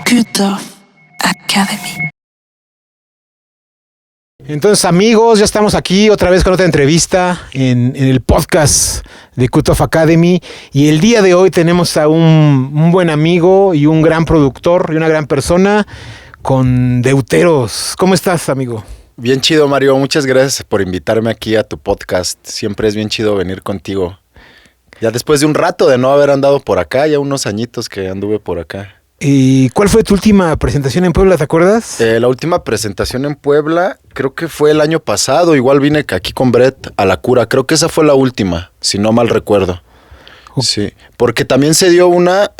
Good Off Academy. Entonces, amigos, ya estamos aquí otra vez con otra entrevista en el podcast de Good Off Academy. Y el día de hoy tenemos a un buen amigo y un gran productor y una gran persona con Deuteros. ¿Cómo estás, amigo? Bien chido, Mario. Muchas gracias por invitarme aquí a tu podcast. Siempre es bien chido venir contigo. Ya después de un rato de no haber andado por acá, ya unos añitos que anduve por acá. ¿Y cuál fue tu última presentación en Puebla, te acuerdas? La última presentación en Puebla creo que fue el año pasado. Igual vine aquí con Brett a La Cura. Creo que esa fue la última, si no mal recuerdo. Sí, porque también se dio una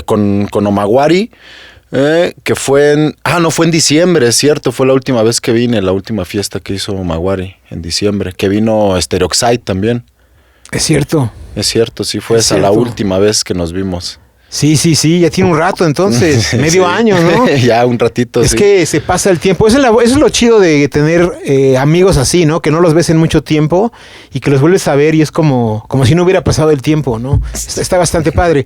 con Omaguari, que fue en... no fue en diciembre, es cierto. Fue la última vez que vine, la última fiesta que hizo Omaguari en diciembre. Que vino Stereoxide también. Es cierto. Es cierto, sí, fue esa la última vez que nos vimos. Sí, ya tiene un rato entonces, medio año, ¿no? Ya un ratito, Es que se pasa el tiempo, eso es lo chido de tener amigos así, ¿no? Que no los ves en mucho tiempo y que los vuelves a ver y es como si no hubiera pasado el tiempo, ¿no? Está bastante padre.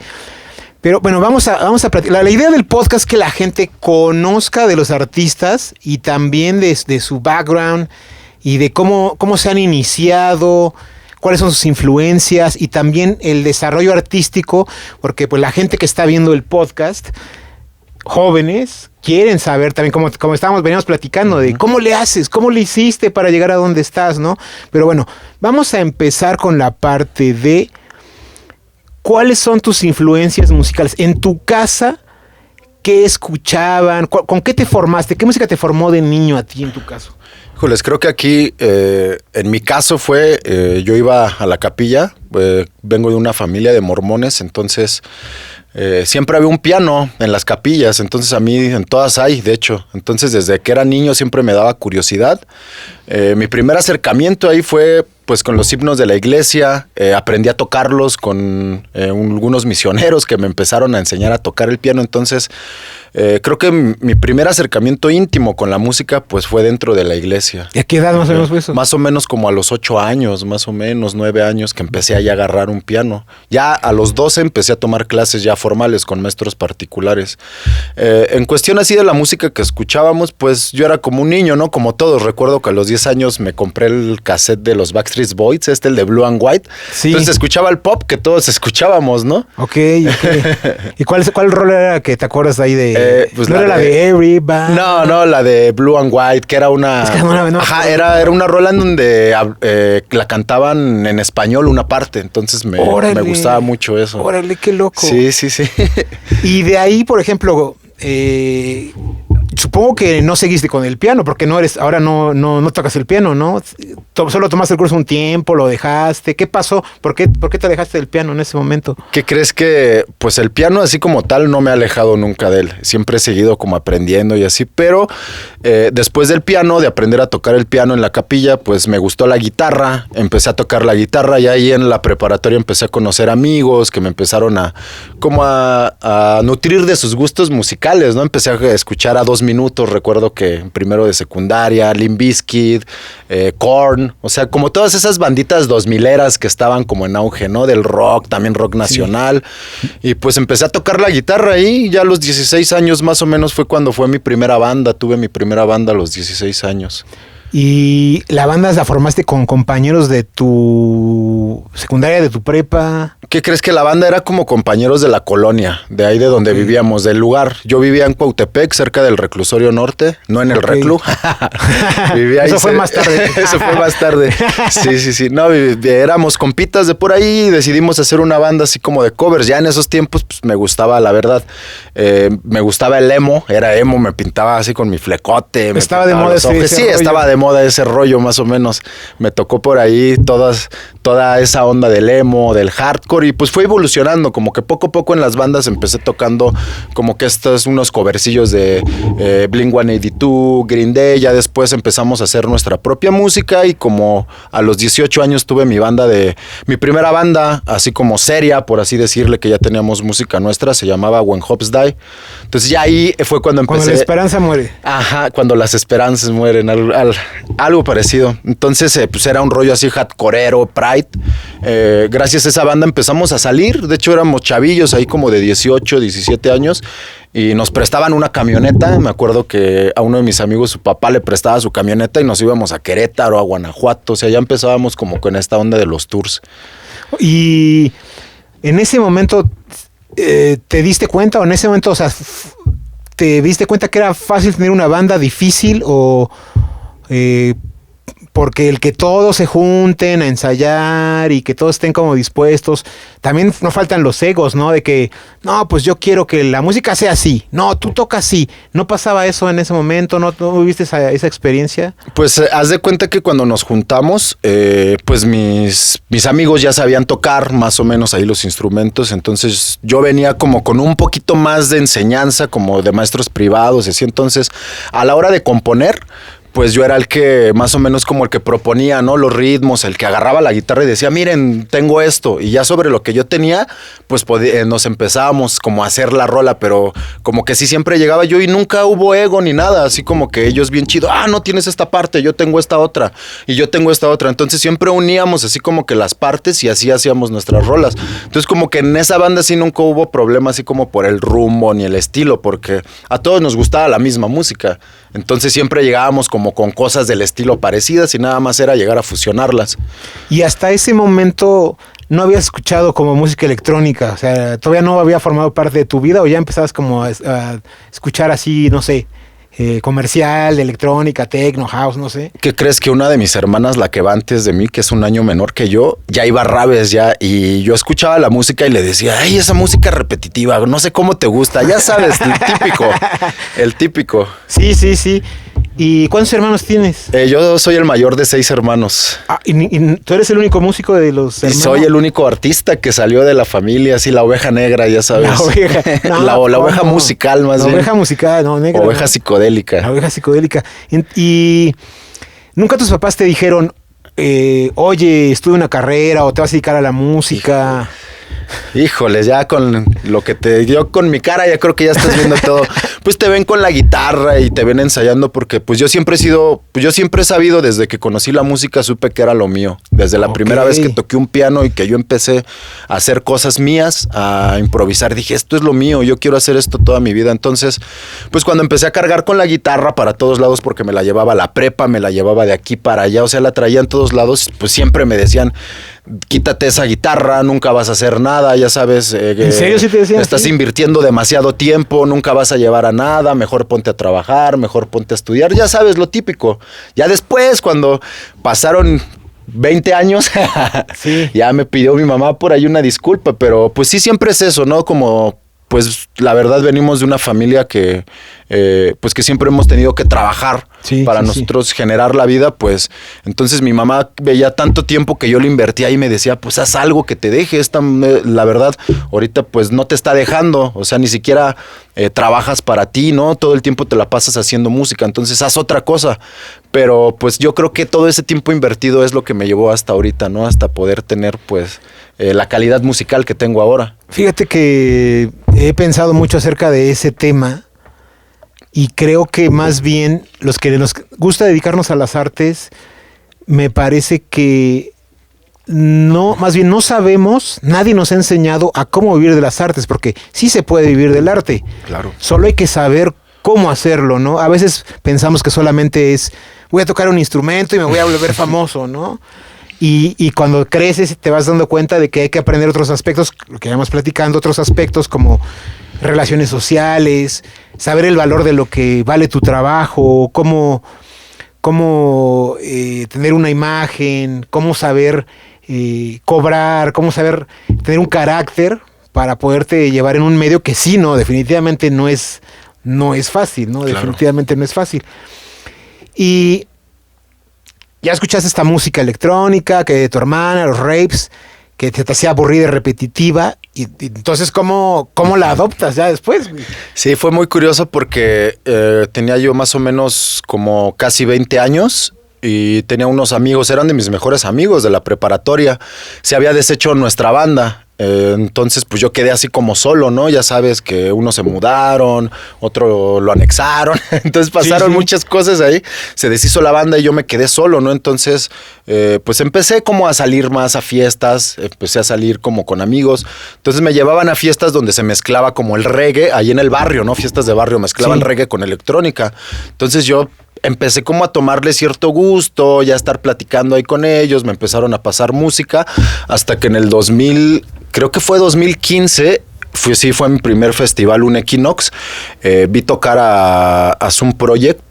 Pero bueno, vamos a platicar. La idea del podcast es que la gente conozca de los artistas y también de su background y de cómo se han iniciado, cuáles son sus influencias y también el desarrollo artístico, porque pues la gente que está viendo el podcast, jóvenes, quieren saber también, como veníamos platicando, de cómo le haces, cómo le hiciste para llegar a donde estás, ¿no? Pero bueno, vamos a empezar con la parte de cuáles son tus influencias musicales. En tu casa, ¿qué escuchaban? ¿Con qué te formaste? ¿Qué música te formó de niño a ti en tu caso? Híjoles, creo que aquí, en mi caso fue, yo iba a la capilla, vengo de una familia de mormones, entonces siempre había un piano en las capillas, entonces a mí en todas hay, de hecho, entonces desde que era niño siempre me daba curiosidad. Mi primer acercamiento ahí fue pues con los himnos de la iglesia, aprendí a tocarlos con algunos misioneros que me empezaron a enseñar a tocar el piano, entonces creo que mi primer acercamiento íntimo con la música pues fue dentro de la iglesia. ¿Y a qué edad más o menos fue eso? Más o menos como a los 8 años, más o menos 9 años que empecé a agarrar un piano. Ya a los 12 empecé a tomar clases ya formales con maestros particulares. En cuestión así de la música que escuchábamos, pues yo era como un niño, ¿no? Como todos. Recuerdo que a los 10 años me compré el cassette de los Backstreet Boys, el de Blue and White. Sí. Entonces escuchaba el pop que todos escuchábamos, ¿no? Ok. ¿Y cuál rol era que te acuerdas ahí de...? Pues ¿No era la de Everybody? No, la de Blue and White, que era una... Es que no, era una rola en donde la cantaban en español una parte, entonces me gustaba mucho eso. Órale, qué loco. Sí. Y de ahí, por ejemplo, supongo que no seguiste con el piano, porque ahora no tocas el piano, ¿no? Solo tomaste el curso un tiempo, lo dejaste. ¿Qué pasó? ¿Por qué te alejaste del piano en ese momento? ¿Qué crees? Que pues el piano así como tal no me ha alejado nunca de él. Siempre he seguido como aprendiendo y así, pero después del piano, de aprender a tocar el piano en la capilla, pues me gustó la guitarra, empecé a tocar la guitarra y ahí en la preparatoria empecé a conocer amigos que me empezaron a nutrir de sus gustos musicales, ¿no? Empecé a escuchar a 2 Minutos, recuerdo que en primero de secundaria, Limp Bizkit, Korn, o sea, como todas esas banditas 2000eras que estaban como en auge, ¿no? Del rock, también rock nacional. Sí. Y pues empecé a tocar la guitarra ahí, ya a los 16 años más o menos fue cuando fue mi primera banda, tuve mi primera banda a los 16 años. ¿Y la banda la formaste con compañeros de tu secundaria, de tu prepa? ¿Qué crees? Que la banda era como compañeros de la colonia, de ahí de donde vivíamos, del lugar. Yo vivía en Cuautepec, cerca del reclusorio norte, no en el reclu. Vivía ahí. Eso fue más tarde. Eso fue más tarde. Sí. No, éramos compitas de por ahí y decidimos hacer una banda así como de covers. Ya en esos tiempos pues, me gustaba, la verdad, me gustaba el emo, era emo, me pintaba así con mi flecote. Estaba de moda estaba de moda ese rollo más o menos. Me tocó por ahí toda esa onda del emo, del hardcore y pues fue evolucionando, como que poco a poco en las bandas empecé tocando como que unos covercillos de Blink-182, Green Day, ya después empezamos a hacer nuestra propia música y como a los 18 años tuve mi primera banda, así como seria, por así decirle, que ya teníamos música nuestra, se llamaba When Hopes Die. Entonces ya ahí fue cuando empecé. Cuando la esperanza muere. Ajá, cuando las esperanzas mueren, algo parecido. Entonces pues era un rollo así hardcoreero, Pride. gracias a esa banda empezamos a salir. De hecho, éramos chavillos ahí como de 18, 17 años y nos prestaban una camioneta. Me acuerdo que a uno de mis amigos, su papá le prestaba su camioneta y nos íbamos a Querétaro, a Guanajuato. O sea, ya empezábamos como con esta onda de los tours. Y en ese momento, ¿te diste cuenta o en ese momento, o sea, te diste cuenta que era fácil tener una banda, difícil o porque el que todos se junten a ensayar y que todos estén como dispuestos, también no faltan los egos, ¿no? De que, no, pues yo quiero que la música sea así, no, tú tocas así. ¿No pasaba eso en ese momento? ¿No viviste esa experiencia? Pues haz de cuenta que cuando nos juntamos, pues mis amigos ya sabían tocar más o menos ahí los instrumentos, entonces yo venía como con un poquito más de enseñanza, como de maestros privados, así. Entonces a la hora de componer, pues yo era el que más o menos como el que proponía, ¿no? Los ritmos, el que agarraba la guitarra y decía, miren, tengo esto. Y ya sobre lo que yo tenía, pues nos empezábamos como a hacer la rola, pero como que sí siempre llegaba yo y nunca hubo ego ni nada, así como que ellos bien chido, no tienes esta parte, yo tengo esta otra y yo tengo esta otra. Entonces siempre uníamos así como que las partes y así hacíamos nuestras rolas. Entonces como que en esa banda sí nunca hubo problema así como por el rumbo ni el estilo, porque a todos nos gustaba la misma música. Entonces siempre llegábamos como con cosas del estilo parecidas y nada más era llegar a fusionarlas. Y hasta ese momento no habías escuchado como música electrónica, o sea, todavía no había formado parte de tu vida o ya empezabas como a escuchar así, no sé, comercial, de electrónica, techno, house, no sé. ¿Qué crees? Que una de mis hermanas, la que va antes de mí, que es un año menor que yo, ya iba a Rabes ya, y yo escuchaba la música y le decía, ay, esa música repetitiva, no sé cómo te gusta, ya sabes, el típico. Sí, sí, sí. ¿Y cuántos hermanos tienes? Yo soy el mayor de 6 hermanos. ¿Y tú eres el único músico de los hermanos? Y soy el único artista que salió de la familia, así la oveja negra, ya sabes. La oveja. No, la oveja musical, más bien. La oveja musical, no, negra. Oveja psicodélica. La oveja psicodélica. Y nunca tus papás te dijeron, oye, estudia una carrera o te vas a dedicar a la música. Híjoles, ya con lo que te dio con mi cara, ya creo que ya estás viendo todo. Pues te ven con la guitarra y te ven ensayando porque pues yo siempre he sabido desde que conocí la música, supe que era lo mío. Desde la primera vez que toqué un piano y que yo empecé a hacer cosas mías, a improvisar, dije, esto es lo mío, yo quiero hacer esto toda mi vida. Entonces, pues cuando empecé a cargar con la guitarra para todos lados, porque me la llevaba a la prepa, me la llevaba de aquí para allá, o sea, la traía en todos lados, pues siempre me decían, quítate esa guitarra, nunca vas a hacer nada, ya sabes. ¿En serio sí te decían? Estás invirtiendo demasiado tiempo, nunca vas a llevar a nada, mejor ponte a trabajar, mejor ponte a estudiar, ya sabes, lo típico. Ya después, cuando pasaron 20 años, sí, ya me pidió mi mamá por ahí una disculpa, pero pues sí, siempre es eso, ¿no? Como, pues la verdad venimos de una familia que, pues que siempre hemos tenido que trabajar para nosotros generar la vida, pues entonces mi mamá veía tanto tiempo que yo le invertía y me decía, pues haz algo que te deje, la verdad, ahorita pues no te está dejando, o sea, ni siquiera trabajas para ti, ¿no? Todo el tiempo te la pasas haciendo música, entonces haz otra cosa, pero pues yo creo que todo ese tiempo invertido es lo que me llevó hasta ahorita, ¿no? Hasta poder tener pues la calidad musical que tengo ahora. Fíjate que he pensado mucho acerca de ese tema y creo que más bien los que nos gusta dedicarnos a las artes, me parece que no, más bien no sabemos, nadie nos ha enseñado a cómo vivir de las artes, porque sí se puede vivir del arte. Claro. Solo hay que saber cómo hacerlo, ¿no? A veces pensamos que solamente es, voy a tocar un instrumento y me voy a volver famoso, ¿no? Y cuando creces te vas dando cuenta de que hay que aprender otros aspectos, lo que vamos platicando, otros aspectos como relaciones sociales, saber el valor de lo que vale tu trabajo, cómo tener una imagen, cómo saber cobrar, cómo saber tener un carácter para poderte llevar en un medio que sí, no, definitivamente no es fácil, ¿no? Claro. Definitivamente no es fácil. Y ya escuchaste esta música electrónica que de tu hermana, los rapes, que te hacía aburrida y repetitiva, y entonces ¿cómo la adoptas ya después? Sí, fue muy curioso porque tenía yo más o menos como casi 20 años y tenía unos amigos, eran de mis mejores amigos de la preparatoria. Se había deshecho nuestra banda. Entonces, pues yo quedé así como solo, ¿no? Ya sabes que unos se mudaron, otro lo anexaron. Entonces pasaron muchas cosas ahí. Se deshizo la banda y yo me quedé solo, ¿no? Entonces, pues empecé como a salir más a fiestas, empecé a salir como con amigos. Entonces me llevaban a fiestas donde se mezclaba como el reggae, ahí en el barrio, ¿no? Fiestas de barrio, mezclaban reggae con electrónica. Entonces yo empecé como a tomarle cierto gusto, ya estar platicando ahí con ellos, me empezaron a pasar música, hasta que en el 2000, creo que fue 2015, fue mi primer festival, un Equinox, vi tocar a Zoom Project.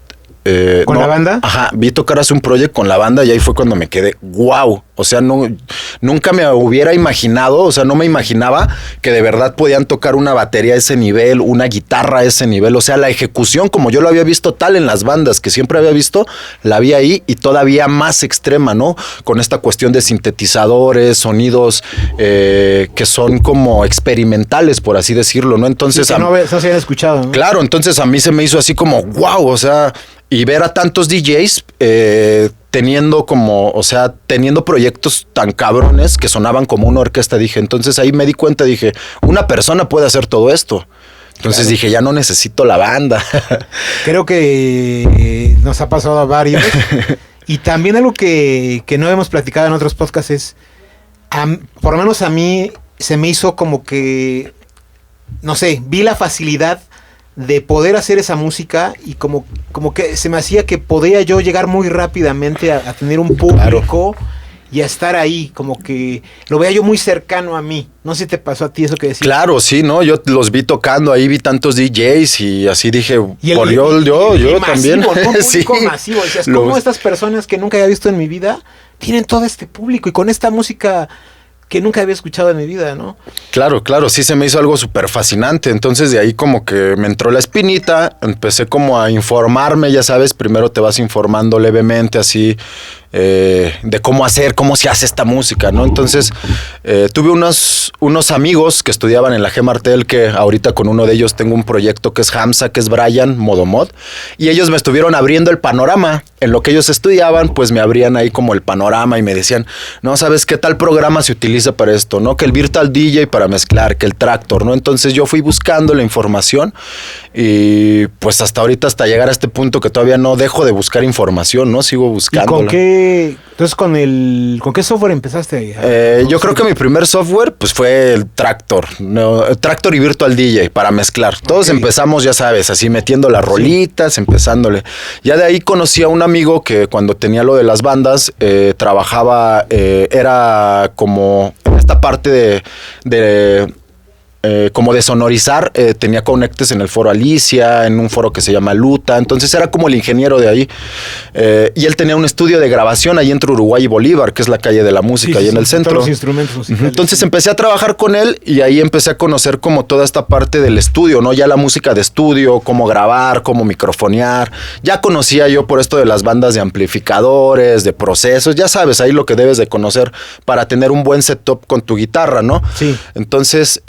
¿Con la banda? Ajá, vi tocar a Zoom Project con la banda y ahí fue cuando me quedé, wow. O sea, nunca me hubiera imaginado, o sea, no me imaginaba que de verdad podían tocar una batería a ese nivel, una guitarra a ese nivel. O sea, la ejecución, como yo lo había visto tal en las bandas que siempre había visto, la vi ahí y todavía más extrema, ¿no? Con esta cuestión de sintetizadores, sonidos que son como experimentales, por así decirlo, ¿no? Entonces... Sí, que no se habían escuchado, ¿no? Claro, entonces a mí se me hizo así como, wow, o sea... Y ver a tantos DJs teniendo proyectos tan cabrones que sonaban como una orquesta, dije, entonces ahí me di cuenta, dije, una persona puede hacer todo esto. Entonces dije, ya no necesito la banda. Creo que nos ha pasado a varios. Y también algo que no hemos platicado en otros podcasts es, por lo menos a mí se me hizo como que, no sé, vi la facilidad de poder hacer esa música y como que se me hacía que podía yo llegar muy rápidamente a tener un público y a estar ahí, como que lo veía yo muy cercano a mí. No sé si te pasó a ti eso que decías. Claro, sí, ¿no? Yo los vi tocando ahí, vi tantos DJs y así dije, yo también. ¿No? Un público masivo. Decías, ¿cómo estas personas que nunca había visto en mi vida tienen todo este público y con esta música que nunca había escuchado en mi vida, ¿no? Claro, sí se me hizo algo súper fascinante. Entonces de ahí como que me entró la espinita, empecé como a informarme, ya sabes, primero te vas informando levemente así de cómo se hace esta música, ¿no? Entonces tuve unos amigos que estudiaban en la G. Martel, que ahorita con uno de ellos tengo un proyecto que es Hamza, que es Brian Modomod, y ellos me estuvieron abriendo el panorama. En lo que ellos estudiaban, pues me abrían ahí como el panorama y me decían, no, ¿sabes qué tal programa se utiliza para esto? ¿No? Que el Virtual DJ para mezclar, que el Tractor, ¿no? Entonces yo fui buscando la información y pues hasta ahorita, hasta llegar a este punto que todavía no dejo de buscar información, ¿no? Sigo buscándola. Entonces, ¿con qué software empezaste? Yo creo que mi primer software pues fue el Tractor, ¿no? Tractor y Virtual DJ para mezclar. Todos empezamos, ya sabes, así metiendo las rolitas, empezándole. Ya de ahí conocí a un amigo que cuando tenía lo de las bandas, trabajaba, era como en esta parte como de sonorizar, tenía conectes en el foro Alicia, en un foro que se llama Luta, entonces era como el ingeniero de ahí, y él tenía un estudio de grabación ahí entre Uruguay y Bolívar, que es la calle de la música, ahí en el centro. Todos los instrumentos musicales. Entonces empecé a trabajar con él y ahí empecé a conocer como toda esta parte del estudio, ¿no? Ya la música de estudio, cómo grabar, cómo microfonear, ya conocía yo por esto de las bandas de amplificadores, de procesos, ya sabes, ahí lo que debes de conocer para tener un buen setup con tu guitarra, ¿no? Sí. Entonces,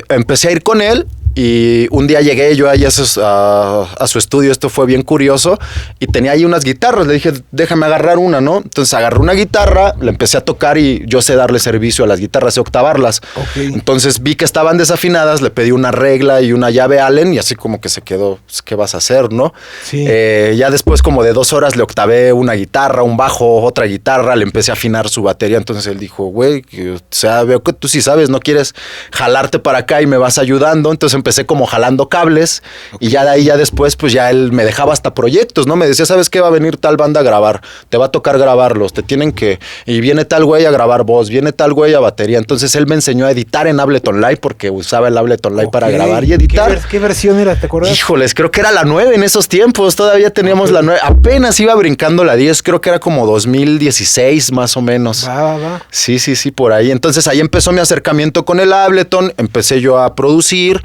empecé a ir con él y un día llegué yo ahí a su estudio, esto fue bien curioso, y tenía ahí unas guitarras, le dije, déjame agarrar una, ¿no? Entonces agarré una guitarra, la empecé a tocar y yo sé darle servicio a las guitarras, sé octavarlas. Okay. Entonces vi que estaban desafinadas, le pedí una regla y una llave Allen y así como que se quedó, pues, ¿qué vas a hacer, no? Sí. Ya después como de 2 horas le octavé una guitarra, un bajo, otra guitarra, le empecé a afinar su batería, entonces él dijo, güey, o sea, veo que tú sí sabes, no quieres jalarte para acá y me vas ayudando, entonces empecé como jalando cables y ya de ahí ya después pues ya él me dejaba hasta proyectos, ¿no? Me decía, ¿sabes qué? Va a venir tal banda a grabar, te va a tocar grabarlos, te tienen que... Y viene tal güey a grabar voz, viene tal güey a batería. Entonces él me enseñó a editar en Ableton Live porque usaba el Ableton Live para grabar y editar. ¿Qué versión era? ¿Te acuerdas? Híjoles, creo que era la 9 en esos tiempos, todavía teníamos la 9, apenas iba brincando la 10, creo que era como 2016 más o menos. Va. Sí, por ahí. Entonces ahí empezó mi acercamiento con el Ableton, empecé yo a producir.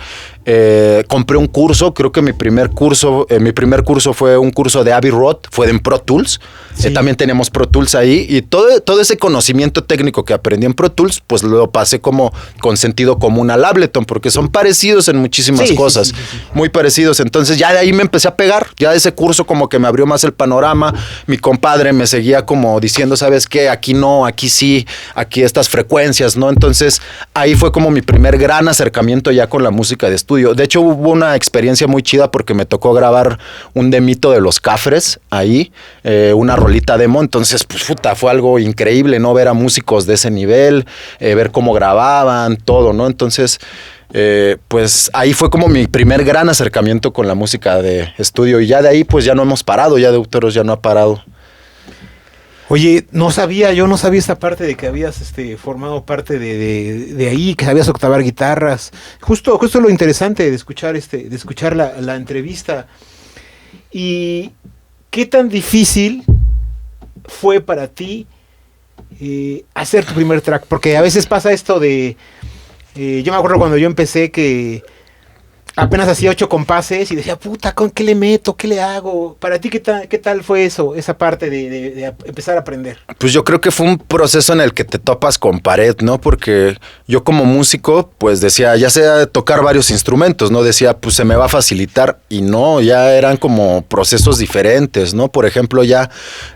compré un curso, creo que mi primer curso fue un curso de Abbey Road, fue en Pro Tools. Sí. También teníamos Pro Tools ahí y todo ese conocimiento técnico que aprendí en Pro Tools, pues lo pasé como con sentido común al Ableton, porque son parecidos en muchísimas cosas, sí, muy parecidos. Entonces ya de ahí me empecé a pegar, ya ese curso como que me abrió más el panorama. Mi compadre me seguía como diciendo, ¿sabes qué? Aquí no, aquí sí, aquí estas frecuencias, ¿no? Entonces ahí fue como mi primer gran acercamiento ya con la música de estudio. De hecho hubo una experiencia muy chida porque me tocó grabar un demito de Los Cafres ahí, una rolita demo. Entonces pues puta, fue algo increíble, ¿no? Ver a músicos de ese nivel, ver cómo grababan, todo, ¿no? Entonces pues ahí fue como mi primer gran acercamiento con la música de estudio y ya de ahí pues ya no hemos parado, ya Deuteros ya no ha parado. Oye, yo no sabía esta parte de que habías formado parte de ahí, que sabías octavar guitarras. Justo lo interesante de escuchar la entrevista. ¿Y qué tan difícil fue para ti hacer tu primer track? Porque a veces pasa esto de... yo me acuerdo cuando yo empecé que apenas hacía 8 compases y decía, puta, ¿con qué le meto? ¿Qué le hago? Para ti, ¿qué tal fue eso? Esa parte de empezar a aprender. Pues yo creo que fue un proceso en el que te topas con pared, ¿no? Porque yo como músico, pues decía, ya sé tocar varios instrumentos, ¿no? Decía, pues se me va a facilitar y no, ya eran como procesos diferentes, ¿no? Por ejemplo, ya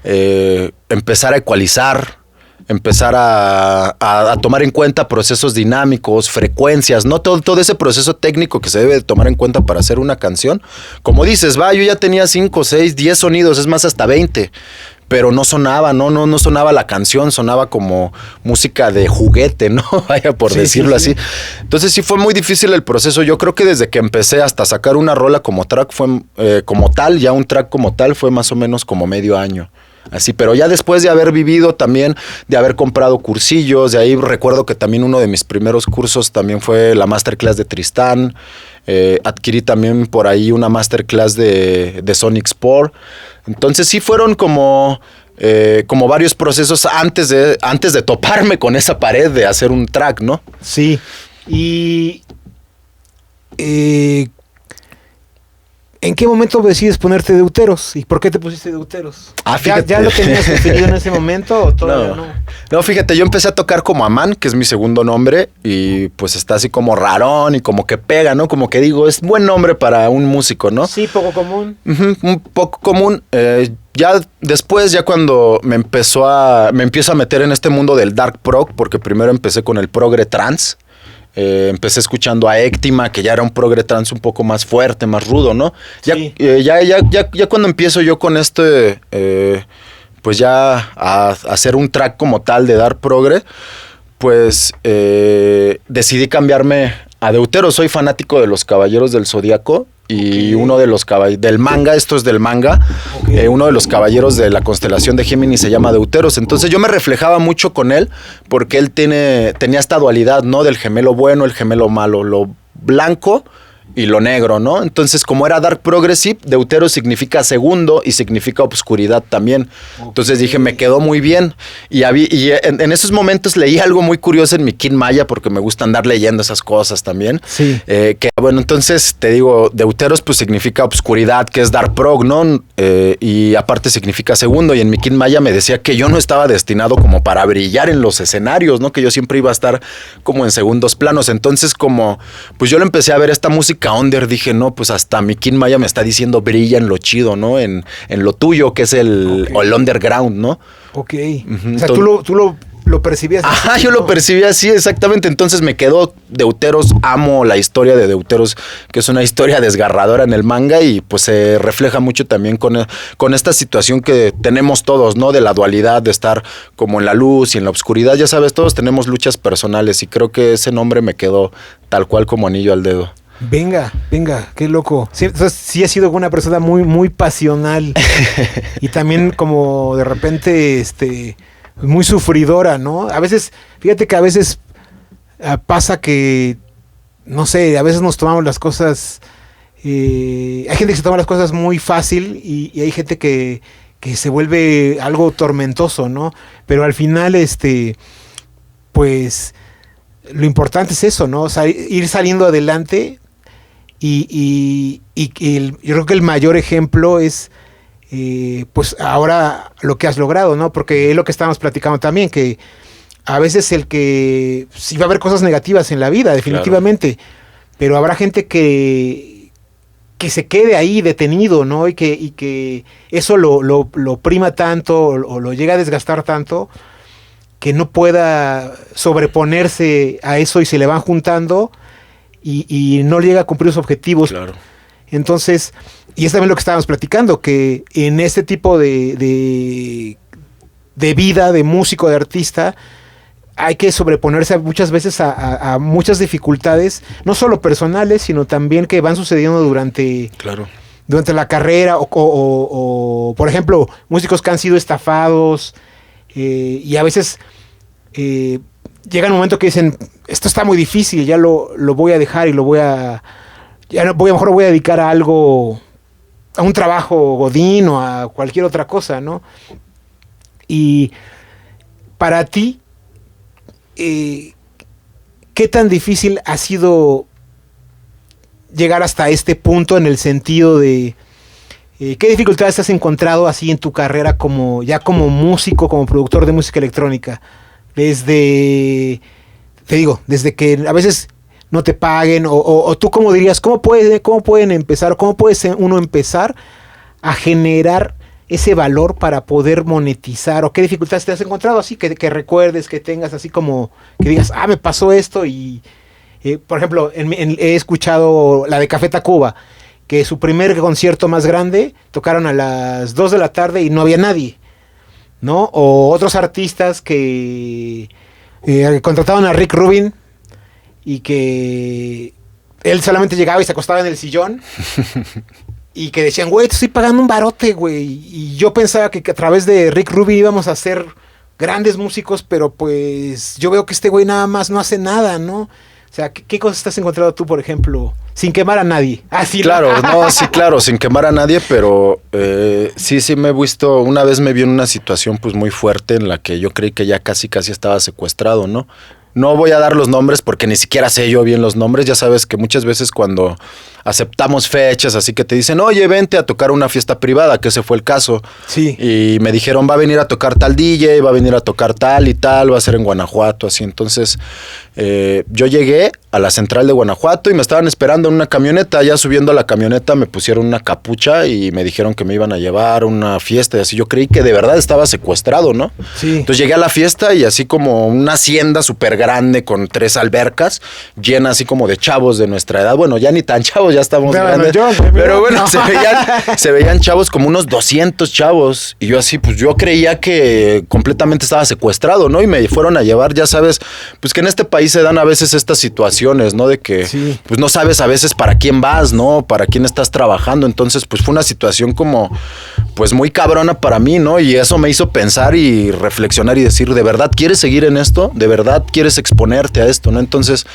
empezar a ecualizar, empezar a tomar en cuenta procesos dinámicos, frecuencias, ¿no? Todo ese proceso técnico que se debe tomar en cuenta para hacer una canción. Como dices, yo ya tenía 5, 6, 10 sonidos, es más, hasta 20. Pero no sonaba, no sonaba la canción, sonaba como música de juguete, ¿no? Vaya por decirlo así. Entonces sí fue muy difícil el proceso. Yo creo que desde que empecé hasta sacar una rola como track fue como tal, ya un track como tal fue más o menos como medio año. Así, pero ya después de haber vivido también, de haber comprado cursillos, de ahí recuerdo que también uno de mis primeros cursos también fue la masterclass de Tristán. Adquirí también por ahí una masterclass de Sonic Sport. Entonces sí fueron como varios procesos antes de toparme con esa pared de hacer un track, ¿no? Sí. Y ¿en qué momento decides ponerte Deuteros? ¿Y por qué te pusiste Deuteros? ¿Ya lo tenías definido en ese momento o todavía no? No, fíjate, yo empecé a tocar como Amán, que es mi segundo nombre, y pues está así como rarón y como que pega, ¿no? Como que digo, es buen nombre para un músico, ¿no? Sí, poco común. Un poco común. Ya después, ya cuando me empiezo a meter en este mundo del dark prog, porque primero empecé con el progre trance. Empecé escuchando a Ectima, que ya era un progre trance un poco más fuerte, más rudo, ¿no? Sí. Ya cuando empiezo yo con pues ya a hacer un track como tal de dar progre, pues decidí cambiarme a Deutero. Soy fanático de los Caballeros del Zodíaco y uno de los caballeros del manga, esto es del manga, uno de los caballeros de la constelación de Géminis se llama Deuteros. Entonces yo me reflejaba mucho con él porque él tenía esta dualidad, ¿no? Del gemelo bueno, el gemelo malo, lo blanco y lo negro, ¿no? Entonces, como era Dark Progressive, Deutero significa segundo y significa obscuridad también. Entonces dije, me quedó muy bien. Y en esos momentos leí algo muy curioso en mi Kid Maya, porque me gusta andar leyendo esas cosas también. Sí. Bueno, entonces te digo, Deuteros pues significa obscuridad, que es Dark Prog, ¿no? Y aparte significa segundo. Y en mi Kid Maya me decía que yo no estaba destinado como para brillar en los escenarios, ¿no? Que yo siempre iba a estar como en segundos planos. Entonces, como pues yo le empecé a ver esta música under, dije, no, pues hasta mi Kid Maya me está diciendo brilla en lo chido, ¿no? En lo tuyo, que es el underground, ¿no? Ok. O sea, tú lo percibías así. Ajá, yo lo percibí así, exactamente. Entonces me quedó Deuteros. Amo la historia de Deuteros, que es una historia desgarradora en el manga y pues se refleja mucho también con esta situación que tenemos todos, ¿no? De la dualidad, de estar como en la luz y en la oscuridad. Ya sabes, todos tenemos luchas personales y creo que ese nombre me quedó tal cual como anillo al dedo. Venga, qué loco. Sí, entonces, sí he sido una persona muy, muy pasional y también como de repente, muy sufridora, ¿no? A veces, fíjate que a veces pasa que, no sé, a veces nos tomamos las cosas, hay gente que se toma las cosas muy fácil y hay gente que se vuelve algo tormentoso, ¿no? Pero al final, pues, lo importante es eso, ¿no? O sea, ir saliendo adelante Yo creo que el mayor ejemplo es, pues ahora lo que has logrado, ¿no? Porque es lo que estábamos platicando también, que a veces sí va a haber cosas negativas en la vida, definitivamente, pero habrá gente que se quede ahí detenido, ¿no? Y que eso lo prima tanto o lo llega a desgastar tanto que no pueda sobreponerse a eso y se le van juntando y no llega a cumplir sus objetivos. Claro. Entonces, y es también lo que estábamos platicando, que en este tipo de vida, de músico, de artista, hay que sobreponerse muchas veces a muchas dificultades, no solo personales, sino también que van sucediendo durante la carrera o, por ejemplo, músicos que han sido estafados y a veces llega un momento que dicen, esto está muy difícil, ya lo voy a dejar y mejor lo voy a dedicar a algo, a un trabajo godín o a cualquier otra cosa, ¿no? Y para ti, ¿qué tan difícil ha sido llegar hasta este punto en el sentido de qué dificultades has encontrado así en tu carrera como músico, como productor de música electrónica? Desde que a veces no te paguen o tú cómo dirías, ¿cómo pueden empezar, cómo puede uno empezar a generar ese valor para poder monetizar? ¿O qué dificultades te has encontrado así que recuerdes, que tengas así como que digas, me pasó esto? Y por ejemplo, he escuchado la de Café Tacuba, que su primer concierto más grande tocaron a las 2 de la tarde y no había nadie, ¿no? O otros artistas que contrataban a Rick Rubin y que él solamente llegaba y se acostaba en el sillón y que decían, güey, te estoy pagando un barote, güey. Y yo pensaba que a través de Rick Rubin íbamos a ser grandes músicos, pero pues yo veo que este güey nada más no hace nada, ¿no? O sea, ¿qué cosas te has encontrado tú, por ejemplo, sin quemar a nadie? Sí, claro, sí, claro, sin quemar a nadie, pero sí me he visto, una vez me vi en una situación pues muy fuerte en la que yo creí que ya casi estaba secuestrado, ¿no? No voy a dar los nombres porque ni siquiera sé yo bien los nombres. Ya sabes que muchas veces cuando aceptamos fechas, así que te dicen, oye, vente a tocar una fiesta privada, que ese fue el caso. Sí. Y me dijeron, va a venir a tocar tal DJ, va a venir a tocar tal y tal, va a ser en Guanajuato, así. Entonces, yo llegué a la central de Guanajuato y me estaban esperando en una camioneta. Ya subiendo a la camioneta me pusieron una capucha y me dijeron que me iban a llevar a una fiesta y así. Yo creí que de verdad estaba secuestrado, ¿no? Sí. Entonces llegué a la fiesta y así como una hacienda súper grande con 3 albercas, llena así como de chavos de nuestra edad. Bueno, ya ni tan chavos, ya estamos grandes. Pero bueno, se veían chavos como unos 200 chavos. Y yo así, pues yo creía que completamente estaba secuestrado, ¿no? Y me fueron a llevar, ya sabes, pues que en este país se dan a veces estas situaciones, ¿no? De que pues no sabes a veces para quién vas, ¿no? Para quién estás trabajando. Entonces, pues fue una situación como pues muy cabrona para mí, ¿no? Y eso me hizo pensar y reflexionar y decir, ¿de verdad quieres seguir en esto? ¿De verdad quieres exponerte a esto, no? Entonces...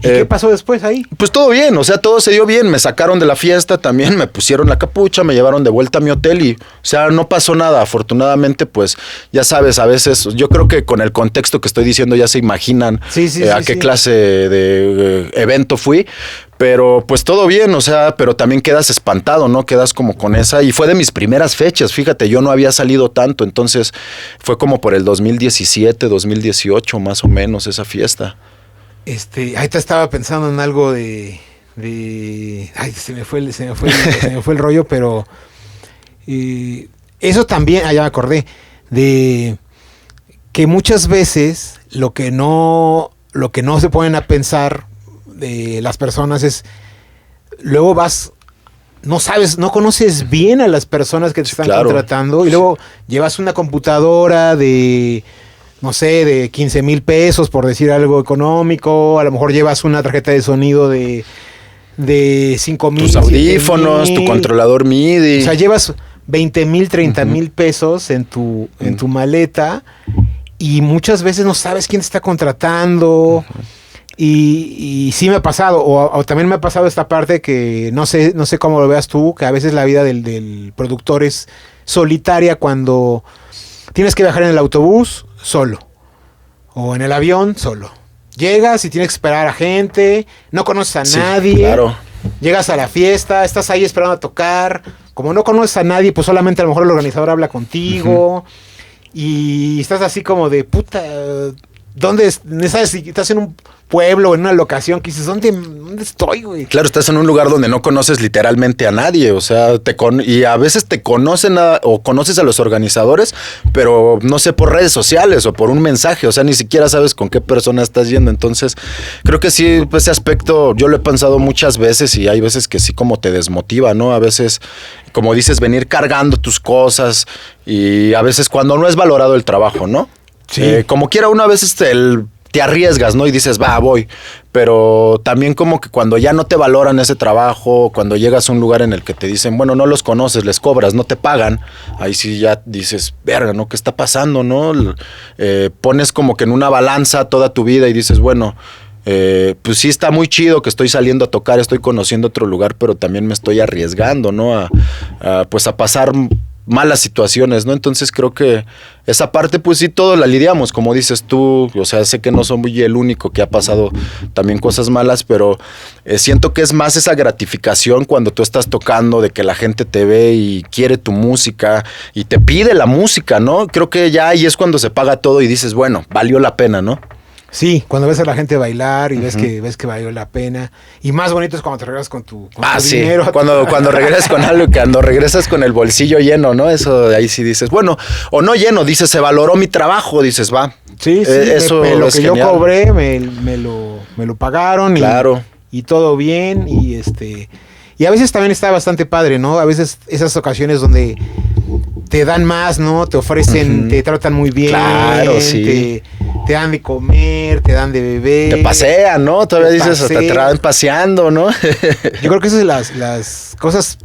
¿Y qué pasó después ahí? Pues todo bien, o sea, todo se dio bien. Me sacaron de la fiesta también, me pusieron la capucha, me llevaron de vuelta a mi hotel y, o sea, no pasó nada. Afortunadamente, pues, ya sabes, a veces, yo creo que con el contexto que estoy diciendo ya se imaginan a qué clase de evento fui. Pero pues todo bien, o sea, pero también quedas espantado, ¿no? Quedas como con esa, y fue de mis primeras fechas, fíjate, yo no había salido tanto, entonces fue como por el 2017, 2018 más o menos esa fiesta. Ahí te estaba pensando en algo de ay, se me fue el rollo, pero eso también, ya me acordé, de que muchas veces lo que no se ponen a pensar de las personas es, luego no sabes, no conoces bien a las personas que te están contratando y luego llevas una computadora de, no sé, de 15,000 pesos por decir algo económico, a lo mejor llevas una tarjeta de sonido de 5,000. Tus audífonos, 7,000, tu controlador MIDI. O sea, llevas 20,000, 30,000 pesos en tu maleta y muchas veces no sabes quién te está contratando. Y sí me ha pasado, o también me ha pasado esta parte que no sé cómo lo veas tú, que a veces la vida del productor es solitaria cuando tienes que viajar en el autobús solo, o en el avión solo. Llegas y tienes que esperar a gente, no conoces a nadie. Claro. llegas a la fiesta, estás ahí esperando a tocar, como no conoces a nadie, pues solamente a lo mejor el organizador habla contigo, y estás así como de puta, ¿dónde sabes si estás en un pueblo o en una locación que dices, ¿dónde estoy, güey? Claro, estás en un lugar donde no conoces literalmente a nadie, o sea, y a veces te conocen o conoces a los organizadores, pero no sé, por redes sociales o por un mensaje, o sea, ni siquiera sabes con qué persona estás yendo. Entonces, creo que sí, pues, ese aspecto yo lo he pensado muchas veces y hay veces que sí como te desmotiva, ¿no? A veces, como dices, venir cargando tus cosas y a veces cuando no es valorado el trabajo, ¿no? Sí. Como quiera uno a veces te arriesgas, ¿no? Y dices, va, voy. Pero también como que cuando ya no te valoran ese trabajo, cuando llegas a un lugar en el que te dicen, bueno, no los conoces, les cobras, no te pagan, ahí sí ya dices, verga, ¿no? ¿Qué está pasando, no? Pones como que en una balanza toda tu vida y dices, bueno, pues sí está muy chido que estoy saliendo a tocar, estoy conociendo otro lugar, pero también me estoy arriesgando, ¿no? Pues a pasar malas situaciones, ¿no? Entonces creo que esa parte, pues sí, todos la lidiamos, como dices tú, o sea, sé que no soy el único que ha pasado también cosas malas, pero siento que es más esa gratificación cuando tú estás tocando, de que la gente te ve y quiere tu música y te pide la música, ¿no? Creo que ya ahí es cuando se paga todo y dices, bueno, valió la pena, ¿no? Sí, cuando ves a la gente bailar y ves que valió la pena. Y más bonito es cuando te regresas con tu Sí, dinero. cuando regresas con algo, cuando regresas con el bolsillo lleno, ¿no? Eso de ahí sí dices, bueno, o no lleno, dices, se valoró mi trabajo, dices, va. Sí, eso lo es que genial. yo cobré me lo pagaron. Claro. Y todo bien. Y a veces también está bastante padre, ¿no? A veces esas ocasiones donde te dan más, ¿no? Te ofrecen, te tratan muy bien. Claro, sí. Te dan de comer, te dan de beber. Te pasean, ¿no? Todavía dices, hasta te van paseando, ¿no? Yo creo que esas son las cosas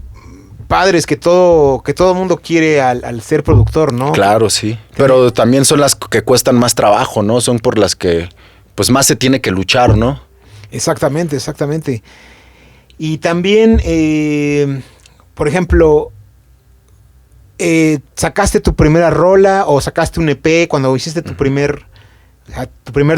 padres que todo mundo quiere al ser productor, ¿no? Claro, sí. Pero también son las que cuestan más trabajo, ¿no? Son por las que, pues, más se tiene que luchar, ¿no? Exactamente. Y también, por ejemplo, sacaste tu primera rola o sacaste un EP cuando hiciste tu primer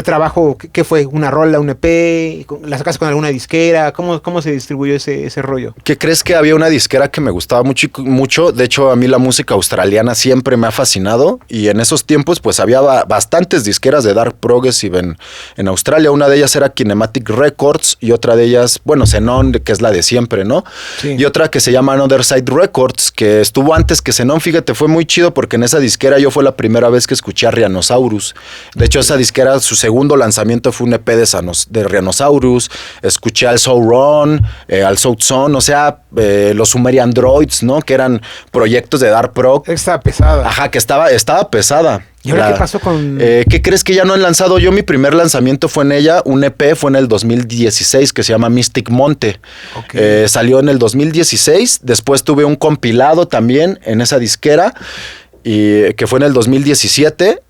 trabajo. ¿Qué fue? ¿Una rola, un EP? ¿La sacaste con alguna disquera? ¿Cómo se distribuyó ese rollo? ¿Qué crees? Que había una disquera que me gustaba mucho? De hecho, a mí la música australiana siempre me ha fascinado y en esos tiempos pues había bastantes disqueras de dark progressive en Australia. Una de ellas era Kinematic Records y otra de ellas, bueno, Xenon, que es la de siempre, ¿no? Sí. Y otra que se llama Another Side Records, que estuvo antes que Xenon. Fíjate, fue muy chido porque en esa disquera yo fue la primera vez que escuché a Rhinosaurus. De hecho, esa disquera, su segundo lanzamiento fue un EP de Rhinosaurus. Escuché al Soul Run, al South Zone, o sea, los Sumerian Droids, ¿no? Que eran proyectos de dark prog. Estaba pesada. Ajá, que estaba pesada. ¿Y ahora qué pasó con...? ¿Qué crees que ya no han lanzado? Yo mi primer lanzamiento fue en ella, un EP fue en el 2016 que se llama Mystic Monte. Okay. Salió en el 2016, después tuve un compilado también en esa disquera, que fue en el 2017.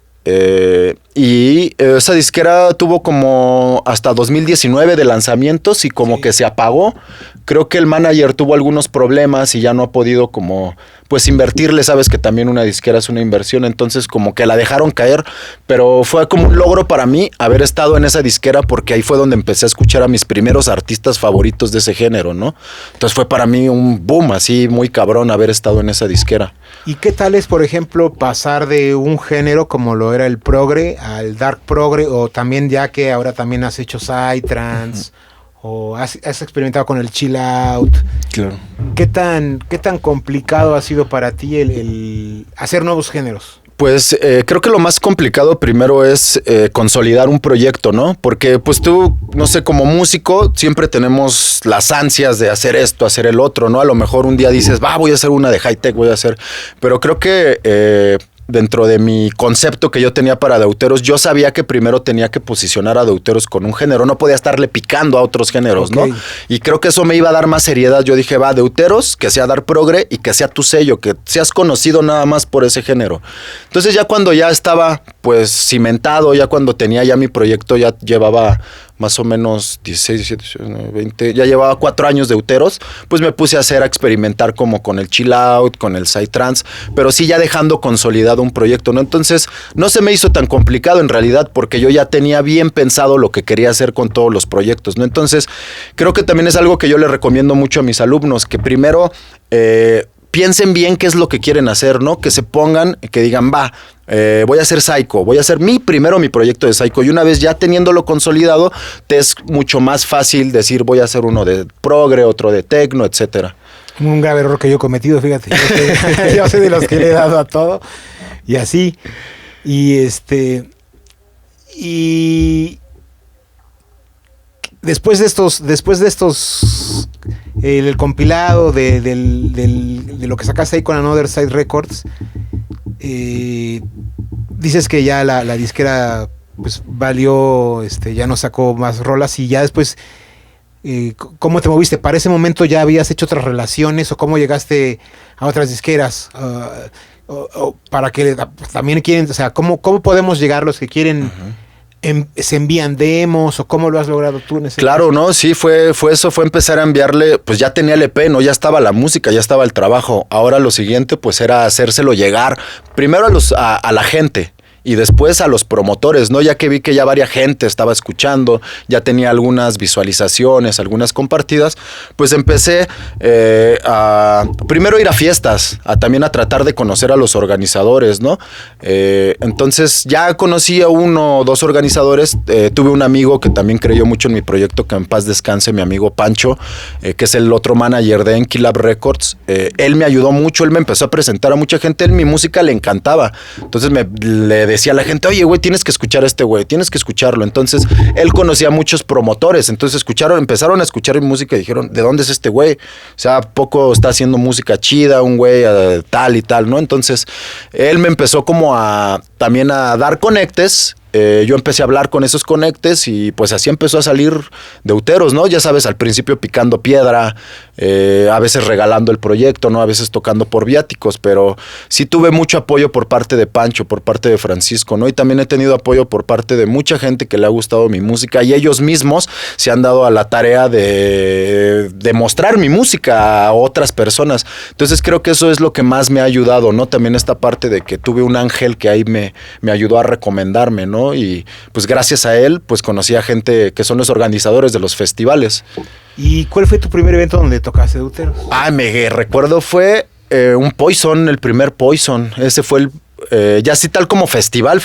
Y esa disquera tuvo como hasta 2019 de lanzamientos y como que se apagó. Creo que el manager tuvo algunos problemas y ya no ha podido como pues invertirle, sabes que también una disquera es una inversión, entonces como que la dejaron caer, pero fue como un logro para mí haber estado en esa disquera porque ahí fue donde empecé a escuchar a mis primeros artistas favoritos de ese género, ¿no? Entonces fue para mí un boom así muy cabrón haber estado en esa disquera. ¿Y qué tal es, por ejemplo, pasar de un género como lo era el progre al dark progre, o también ya que ahora también has hecho psytrance, o has experimentado con el chill out? Claro. ¿Qué tan complicado ha sido para ti el hacer nuevos géneros? Pues creo que lo más complicado primero es consolidar un proyecto, ¿no? Porque pues tú, no sé, como músico siempre tenemos las ansias de hacer esto, hacer el otro, ¿no? A lo mejor un día dices, voy a hacer una de high tech, pero creo que dentro de mi concepto que yo tenía para Deuteros, yo sabía que primero tenía que posicionar a Deuteros con un género, no podía estarle picando a otros géneros, okay, ¿no? Y creo que eso me iba a dar más seriedad. Yo dije, Deuteros, que sea dar progre y que sea tu sello, que seas conocido nada más por ese género. Entonces ya cuando ya estaba pues cimentado, ya cuando tenía ya mi proyecto, ya llevaba más o menos 16, 17, 19, 20, ya llevaba 4 años de Deuteros, pues me puse a experimentar como con el chill out, con el psytrance, pero sí ya dejando consolidado consolidado un proyecto, ¿no? Entonces, no se me hizo tan complicado en realidad porque yo ya tenía bien pensado lo que quería hacer con todos los proyectos, ¿no? Entonces, creo que también es algo que yo le recomiendo mucho a mis alumnos, que primero piensen bien qué es lo que quieren hacer, ¿no? Que se pongan, que digan, voy a hacer Psycho, voy a hacer mi proyecto de Psycho, y una vez ya teniéndolo consolidado, te es mucho más fácil decir, voy a hacer uno de progre, otro de techno, etcétera. Un grave error que yo he cometido, fíjate. Yo soy de los que le he dado a todo. Y así. Y y después de estos, el compilado de lo que sacaste ahí con Another Side Records, dices que ya la disquera pues valió, ya no sacó más rolas, y ya después, ¿cómo te moviste? ¿Para ese momento ya habías hecho otras relaciones o cómo llegaste a otras disqueras? O para que también quieren, o sea, ¿cómo podemos llegar los que quieren? ¿Se envían demos o cómo lo has logrado tú en ese Claro, caso? ¿no? Sí, fue eso, fue empezar a enviarle, pues ya tenía el EP, ¿no? Ya estaba la música, ya estaba el trabajo. Ahora lo siguiente, pues era hacérselo llegar primero a la gente y después a los promotores, ¿no? Ya que vi que ya varia gente estaba escuchando, ya tenía algunas visualizaciones, algunas compartidas, pues empecé a primero ir a fiestas, también a tratar de conocer a los organizadores, ¿no? Entonces ya conocí a 1 o 2 organizadores, tuve un amigo que también creyó mucho en mi proyecto, que en paz descanse, mi amigo Pancho, que es el otro manager de Enki Lab Records. Él me ayudó mucho, él me empezó a presentar a mucha gente, mi música le encantaba, entonces le decía a la gente, oye, güey, tienes que escuchar a este güey, tienes que escucharlo. Entonces, él conocía a muchos promotores, entonces empezaron a escuchar mi música y dijeron, ¿de dónde es este güey? O sea, poco está haciendo música chida, un güey tal y tal, ¿no? Entonces, él me empezó como también a dar conectes. Yo empecé a hablar con esos conectes y pues así empezó a salir Deuteros, ¿no? Ya sabes, al principio picando piedra, a veces regalando el proyecto, ¿no? A veces tocando por viáticos, pero sí tuve mucho apoyo por parte de Pancho, por parte de Francisco, ¿no? Y también he tenido apoyo por parte de mucha gente que le ha gustado mi música y ellos mismos se han dado a la tarea de mostrar mi música a otras personas. Entonces creo que eso es lo que más me ha ayudado, ¿no? También esta parte de que tuve un ángel que ahí me ayudó a recomendarme, ¿no? Y pues gracias a él, pues conocí a gente que son los organizadores de los festivales. ¿Y cuál fue tu primer evento donde tocaste Deuteros? Me recuerdo fue un Poison, el primer Poison. Ese fue ya así tal como festival,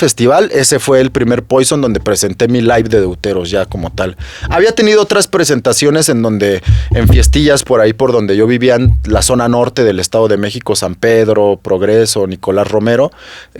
ese fue el primer Poison donde presenté mi live de Deuteros ya como tal. Había tenido otras presentaciones en fiestillas por ahí por donde yo vivía, en la zona norte del Estado de México, San Pedro, Progreso, Nicolás Romero,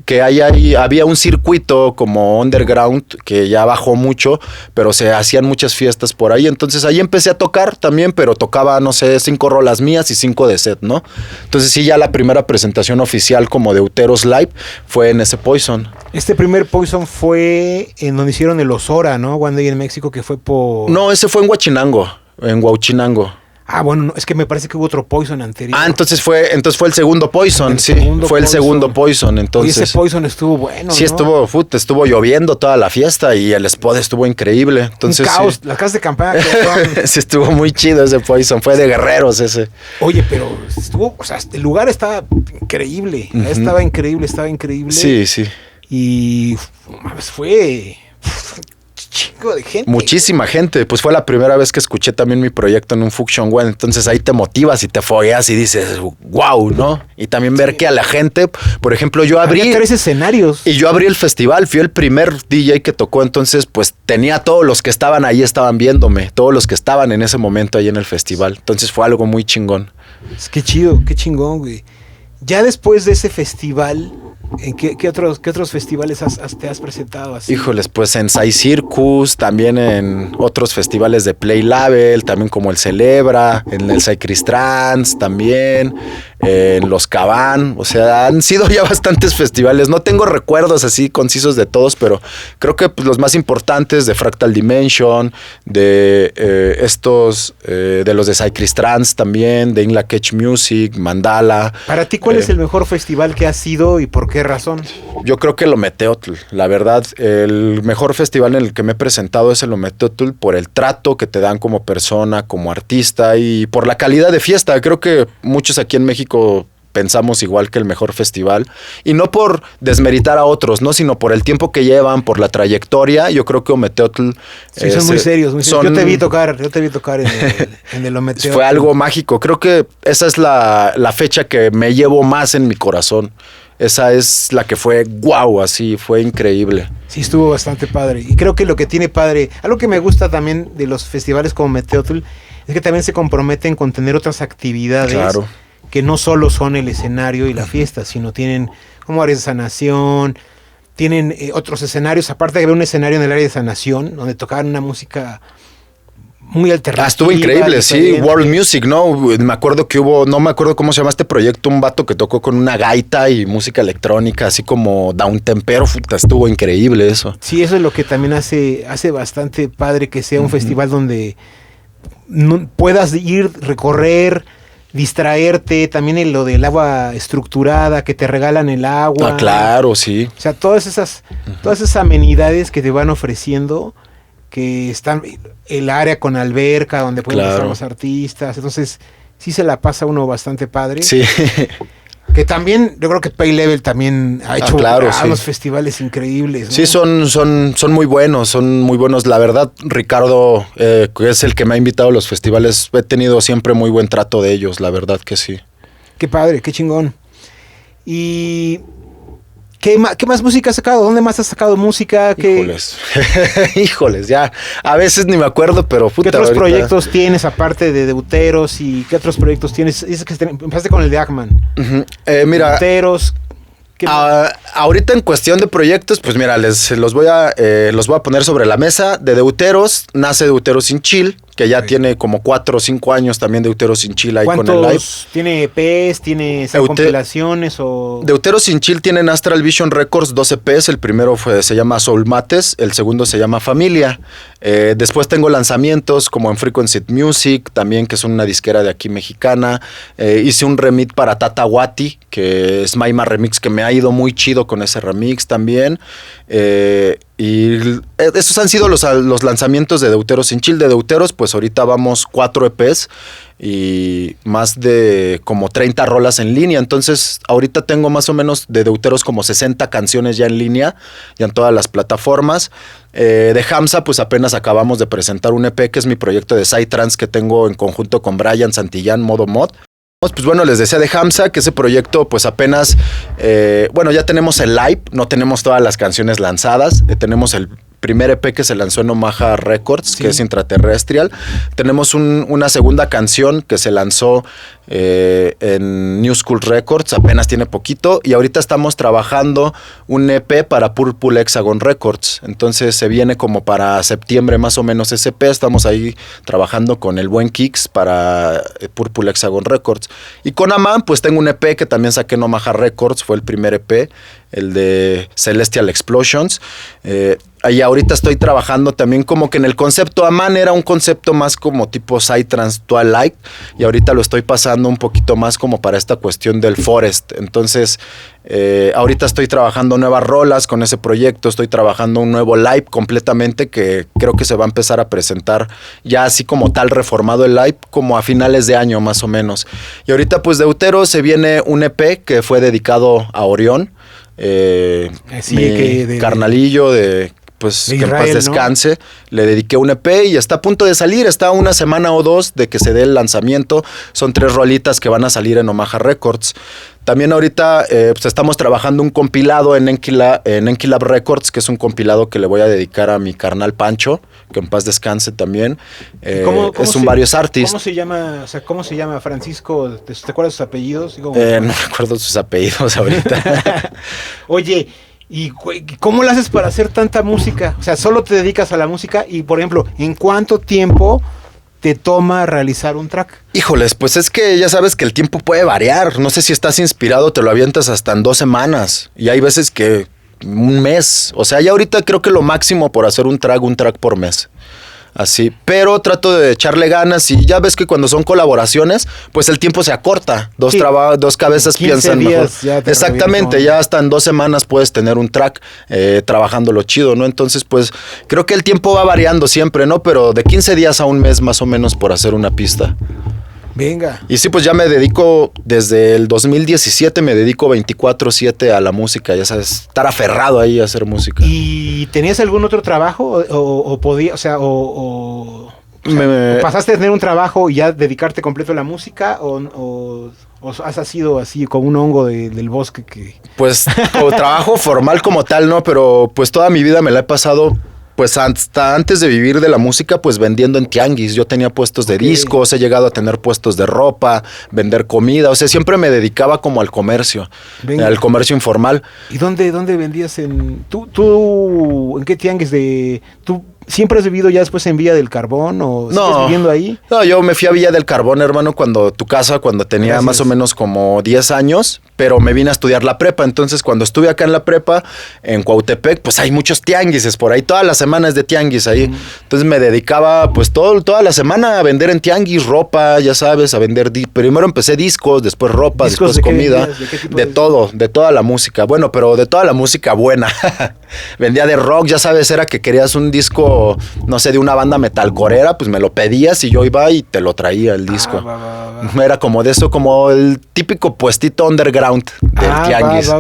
que ahí había un circuito como underground que ya bajó mucho, pero se hacían muchas fiestas por ahí. Entonces ahí empecé a tocar también, pero tocaba, no sé, 5 rolas mías y 5 de set, ¿no? Entonces sí, ya la primera presentación oficial como Deuteros Live fue en ese Poison. Este primer Poison fue en donde hicieron el Osora, ¿no? One Day en México, que fue por... No, ese fue en Huachinango, en Huachinango. Ah, bueno, no, es que me parece que hubo otro Poison anterior. Entonces fue el segundo Poison, sí. Fue el segundo Poison, entonces. Y ese Poison estuvo bueno, sí, ¿no? estuvo lloviendo toda la fiesta y el spot estuvo increíble. Entonces, un caos, sí. Las casas de campaña. Sí, estuvo muy chido ese Poison, fue de guerreros ese. Oye, pero el lugar estaba increíble. Uh-huh. Estaba increíble. Sí, sí. Y fue... chingo de gente. Muchísima gente. Pues fue la primera vez que escuché también mi proyecto en un Function One. Entonces ahí te motivas y te fogueas y dices, wow, ¿no? Y también ver que a la gente, por ejemplo, yo abrí... Había 3 escenarios. Y yo abrí el festival, fui el primer DJ que tocó. Entonces, pues tenía todos los que estaban ahí, estaban viéndome. Todos los que estaban en ese momento ahí en el festival. Entonces fue algo muy chingón. Qué chido, qué chingón, güey. Ya después de ese festival... ¿En qué otros festivales te has presentado así? Híjoles, pues en Sai Circus, también en otros festivales de Play Label, también como el Celebra, en el Psychris Trans también, en los Caban, o sea, han sido ya bastantes festivales. No tengo recuerdos así concisos de todos, pero creo que pues, los más importantes de Fractal Dimension, de de los de Psychris Trans también, de Inla Catch Music, Mandala. Para ti, ¿cuál es el mejor festival que has ido y por qué razón? Yo creo que el Ometeotl, la verdad, el mejor festival en el que me he presentado es el Ometeotl por el trato que te dan como persona, como artista y por la calidad de fiesta. Creo que muchos aquí en México pensamos igual que el mejor festival. Y no por desmeritar a otros, ¿no? Sino por el tiempo que llevan, por la trayectoria. Yo creo que Ometeotl... Sí, son muy serios, muy serios. Yo te vi tocar en el Ometeotl. Fue algo mágico. Creo que esa es la fecha que me llevo más en mi corazón. Esa es la que fue guau, así, fue increíble. Sí, estuvo bastante padre. Y creo que lo que tiene padre, algo que me gusta también de los festivales como Meteotl, es que también se comprometen con tener otras actividades. Claro. Que no solo son el escenario y la fiesta, sino tienen como áreas de sanación, tienen otros escenarios, aparte de haber un escenario en el área de sanación, donde tocaban una música muy alternativa. Estuvo increíble, sí, World Music, ¿no? Me acuerdo que hubo, no me acuerdo cómo se llama este proyecto, un vato que tocó con una gaita y música electrónica, así como downtempero, estuvo increíble eso. Sí, eso es lo que también hace bastante padre que sea un festival donde puedas ir, recorrer, distraerte, también en lo del agua estructurada, que te regalan el agua. Ah, claro, sí. O sea, todas esas amenidades que te van ofreciendo, que están el área con alberca, donde pueden estar los artistas. Entonces, sí se la pasa uno bastante padre. Sí. Que también, yo creo que Pay Level también ha hecho unos festivales increíbles, ¿no? Sí, son muy buenos, La verdad, Ricardo, que es el que me ha invitado a los festivales, he tenido siempre muy buen trato de ellos, la verdad que sí. Qué padre, qué chingón. Y... ¿Qué más música has sacado? ¿Dónde más has sacado música? Híjoles, ya. A veces ni me acuerdo, pero puta. ¿Qué otros proyectos tienes aparte de Deuteros? ¿Y qué otros proyectos tienes? Dices que empezaste con el de Ackman. Mira. Deuteros. Ahorita en cuestión de proyectos, pues mira, los voy a poner sobre la mesa. De Deuteros, nace Deuteros sin Chill, que ya tiene como 4 o 5 años también Deuteros sin Chill ahí con el live. ¿Tiene EPs? ¿Tiene compilaciones? O... Deuteros sin Chill tienen Astral Vision Records 2 EPs. El primero se llama Soul Mates, el segundo se llama Familia. Después tengo lanzamientos como en Frequency Music, también que es una disquera de aquí mexicana. Hice un remix para Tata Wati, que es Maima Remix, que me ha ido muy chido con ese remix también. Y esos han sido los lanzamientos de Deuteros sin Chill. De Deuteros, pues ahorita vamos 4 EPs y más de como 30 rolas en línea. Entonces, ahorita tengo más o menos de Deuteros como 60 canciones ya en línea, ya en todas las plataformas. De Hamza, pues apenas acabamos de presentar un EP, que es mi proyecto de Psytrance que tengo en conjunto con Brian Santillán, Modo Mod. Pues bueno, les decía de Hamza que ese proyecto pues apenas, ya tenemos el live, no tenemos todas las canciones lanzadas, tenemos el primer EP que se lanzó en Omaha Records, que es Intraterrestrial. Tenemos una segunda canción que se lanzó en New School Records, apenas tiene poquito, y ahorita estamos trabajando un EP para Purple Hexagon Records. Entonces se viene como para septiembre más o menos ese EP. Estamos ahí trabajando con el buen Kix para Purple Hexagon Records. Y con Aman, pues tengo un EP que también saqué en Omaha Records, fue el primer EP, el de Celestial Explosions. Ahí ahorita estoy trabajando también como que en el concepto. Aman era un concepto más como tipo Psytrance Twilight, y ahorita lo estoy pasando un poquito más como para esta cuestión del Forest. Entonces ahorita estoy trabajando nuevas rolas con ese proyecto, estoy trabajando un nuevo live completamente que creo que se va a empezar a presentar ya así como tal reformado el live como a finales de año más o menos. Y ahorita pues de Deutero se viene un EP que fue dedicado a Orión, carnalillo de pues Israel, que en paz descanse, ¿no? Le dediqué un EP y está a punto de salir, está a una semana o 2 de que se dé el lanzamiento. Son 3 rolitas que van a salir en Omaha Records. También ahorita pues estamos trabajando un compilado en Enkilab Records, que es un compilado que le voy a dedicar a mi carnal Pancho, que en paz descanse también. ¿Cómo varios artistas. ¿Cómo se llama Francisco? ¿Te acuerdas sus apellidos? No me acuerdo sus apellidos ahorita. Oye, ¿y cómo lo haces para hacer tanta música? O sea, solo te dedicas a la música y, por ejemplo, ¿en cuánto tiempo te toma realizar un track? Híjoles, pues es que ya sabes que el tiempo puede variar. No sé si estás inspirado, te lo avientas hasta en 2 semanas. Y hay veces que un mes. O sea, ya ahorita creo que lo máximo por hacer un track por mes. Así, pero trato de echarle ganas y ya ves que cuando son colaboraciones, pues el tiempo se acorta. Dos cabezas piensan mejor. Exactamente, ya hasta en 2 semanas puedes tener un track trabajándolo chido, ¿no? Entonces, pues creo que el tiempo va variando siempre, ¿no? Pero de 15 días a un mes más o menos por hacer una pista. Venga. Y sí, pues ya me dedico, desde el 2017 me dedico 24/7 a la música, ya sabes, estar aferrado ahí a hacer música. ¿Y tenías algún otro trabajo o podía, o sea, o pasaste a tener un trabajo y ya dedicarte completo a la música o has sido así como un hongo del bosque que... Pues o trabajo formal como tal, ¿no? Pero pues toda mi vida me la he pasado, pues hasta antes de vivir de la música, pues vendiendo en tianguis. Yo tenía puestos de discos, he llegado a tener puestos de ropa, vender comida. O sea, siempre me dedicaba como al comercio, al comercio informal. ¿Y dónde vendías tú en qué tianguis tú siempre has vivido ya después en Villa del Carbón o sigues viviendo ahí? No, yo me fui a Villa del Carbón, hermano, cuando tenía más o menos como 10 años, pero me vine a estudiar la prepa. Entonces, cuando estuve acá en la prepa, en Cuautepec, pues hay muchos tianguises por ahí, todas las semanas de tianguis ahí. Entonces me dedicaba pues toda la semana a vender en tianguis ropa, ya sabes, a vender, primero empecé discos, después ropa, después comida, de todo, de toda la música. Bueno, pero de toda la música buena. Vendía de rock, ya sabes, era que querías un disco, no sé, de una banda metalcorera, pues me lo pedías y yo iba y te lo traía el disco. Era como de eso, como el típico puestito underground del tianguis.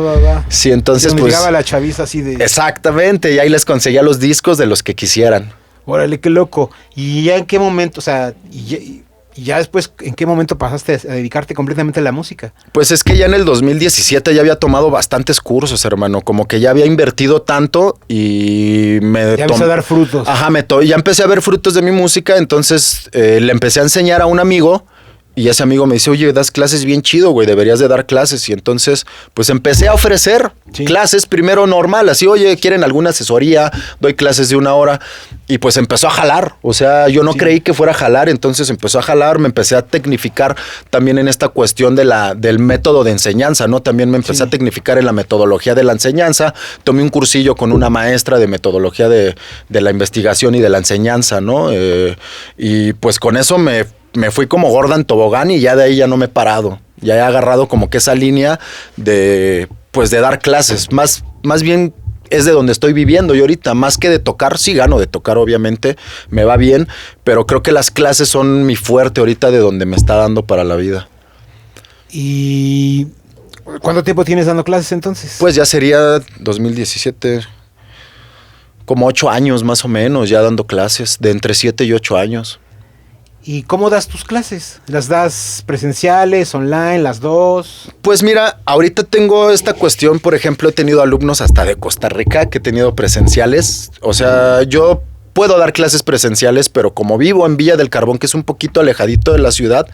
Sí, entonces donde pues llegaba la chaviza así de... Exactamente, y ahí les conseguía los discos de los que quisieran. Órale, qué loco. ¿Y ya en qué momento, o sea, y ya después, en qué momento pasaste a dedicarte completamente a la música? Pues es que ya en el 2017 ya había tomado bastantes cursos, hermano, como que ya había invertido tanto y ya empecé a dar frutos. Ajá, ya empecé a ver frutos de mi música, entonces le empecé a enseñar a un amigo. Y ese amigo me dice, oye, das clases bien chido, güey, deberías de dar clases. Y entonces, pues empecé a ofrecer clases primero normal, así, oye, ¿quieren alguna asesoría? Doy clases de 1 hora. Y pues empezó a jalar, o sea, yo no creí que fuera a jalar, entonces empezó a jalar, me empecé a tecnificar también en esta cuestión del método de enseñanza, ¿no? También me empecé a tecnificar en la metodología de la enseñanza, tomé un cursillo con una maestra de metodología de la investigación y de la enseñanza, ¿no? Y pues con eso me fui como gorda en tobogán y ya de ahí ya no me he parado. Ya he agarrado como que esa línea de dar clases. Más bien es de donde estoy viviendo yo ahorita. Más que de tocar, sí gano de tocar, obviamente. Me va bien, pero creo que las clases son mi fuerte ahorita, de donde me está dando para la vida. ¿Y cuánto tiempo tienes dando clases entonces? Pues ya sería 2017... como 8 años más o menos ya dando clases, de entre 7 y 8 años. ¿Y cómo das tus clases? ¿Las das presenciales, online, las dos? Pues mira, ahorita tengo esta cuestión, por ejemplo, he tenido alumnos hasta de Costa Rica que he tenido presenciales. O sea, yo puedo dar clases presenciales, pero como vivo en Villa del Carbón, que es un poquito alejadito de la ciudad,